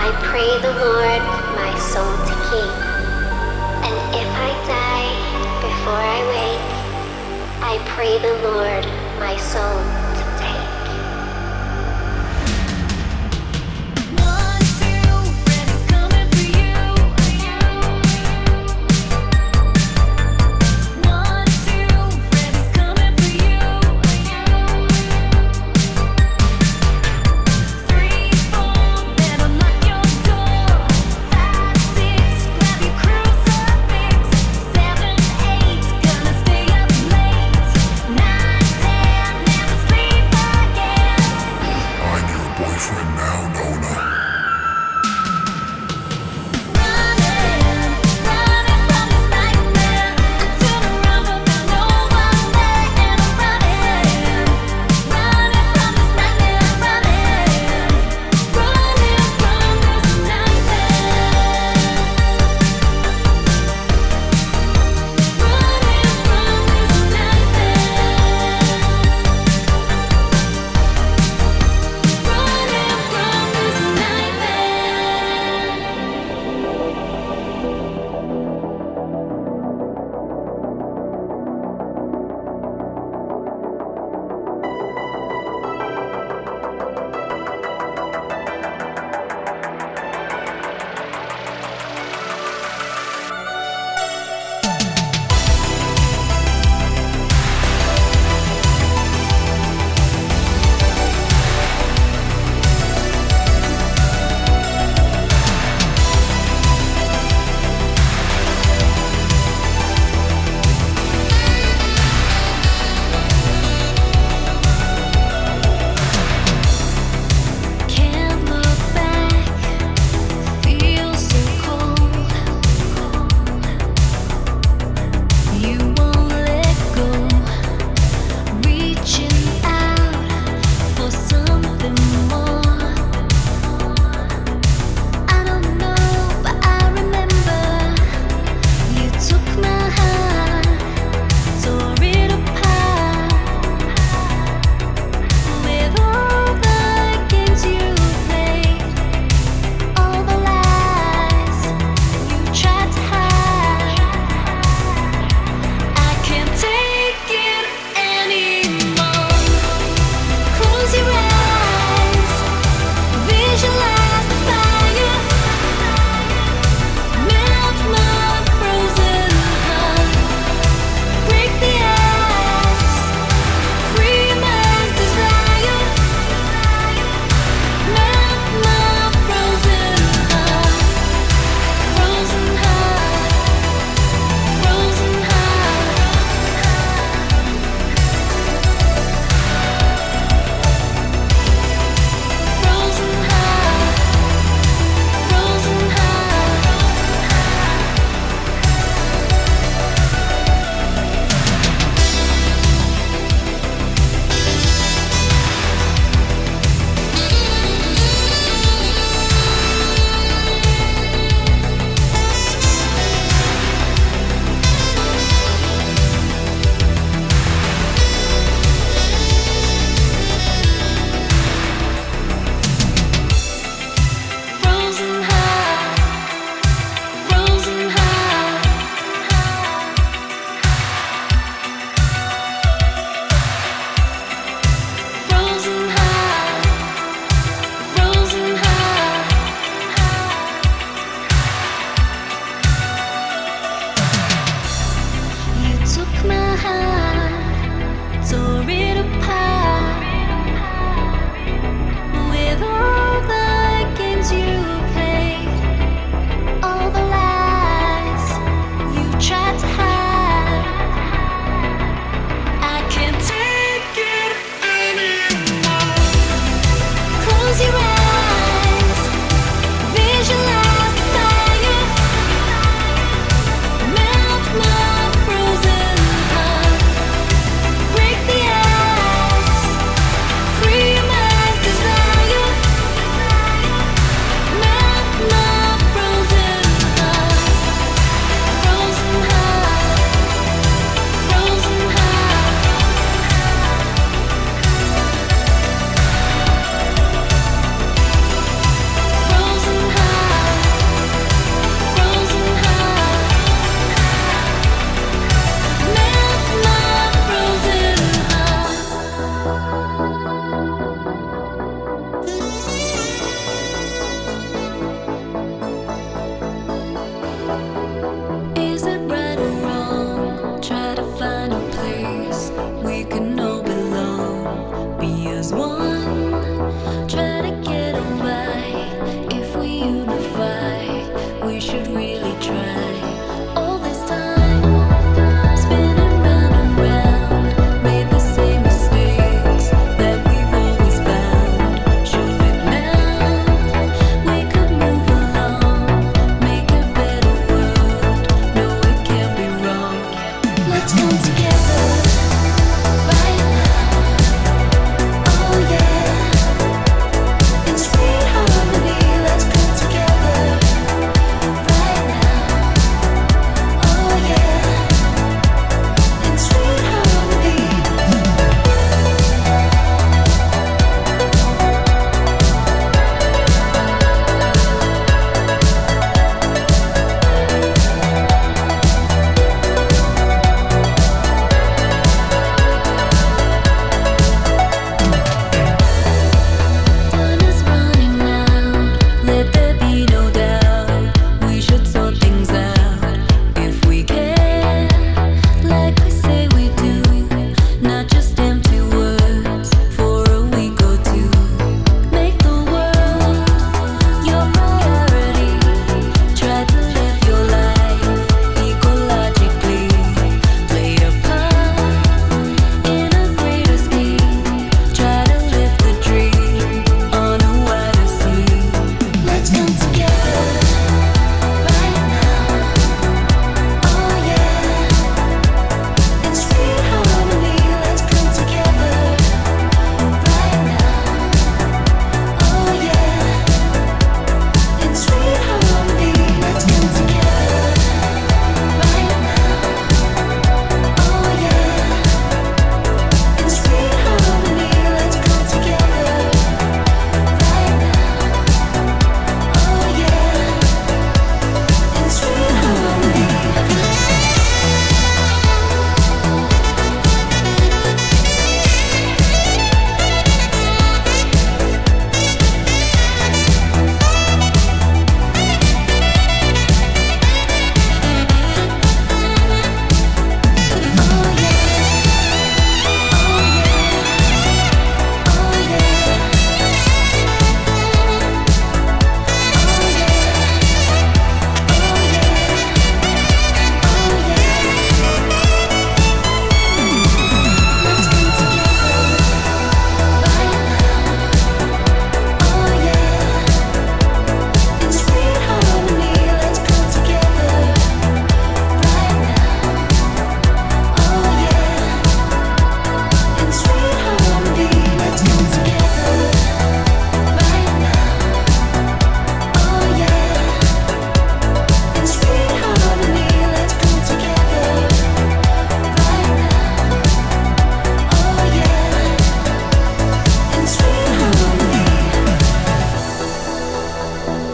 [SPEAKER 12] I pray the Lord my soul to keep. And if I die before I wake, I pray the Lord my soul to take.
[SPEAKER 8] Gonna stay up late, 9, 10, never sleep.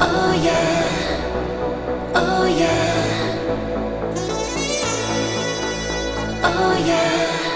[SPEAKER 8] Oh yeah. Oh yeah. Oh yeah.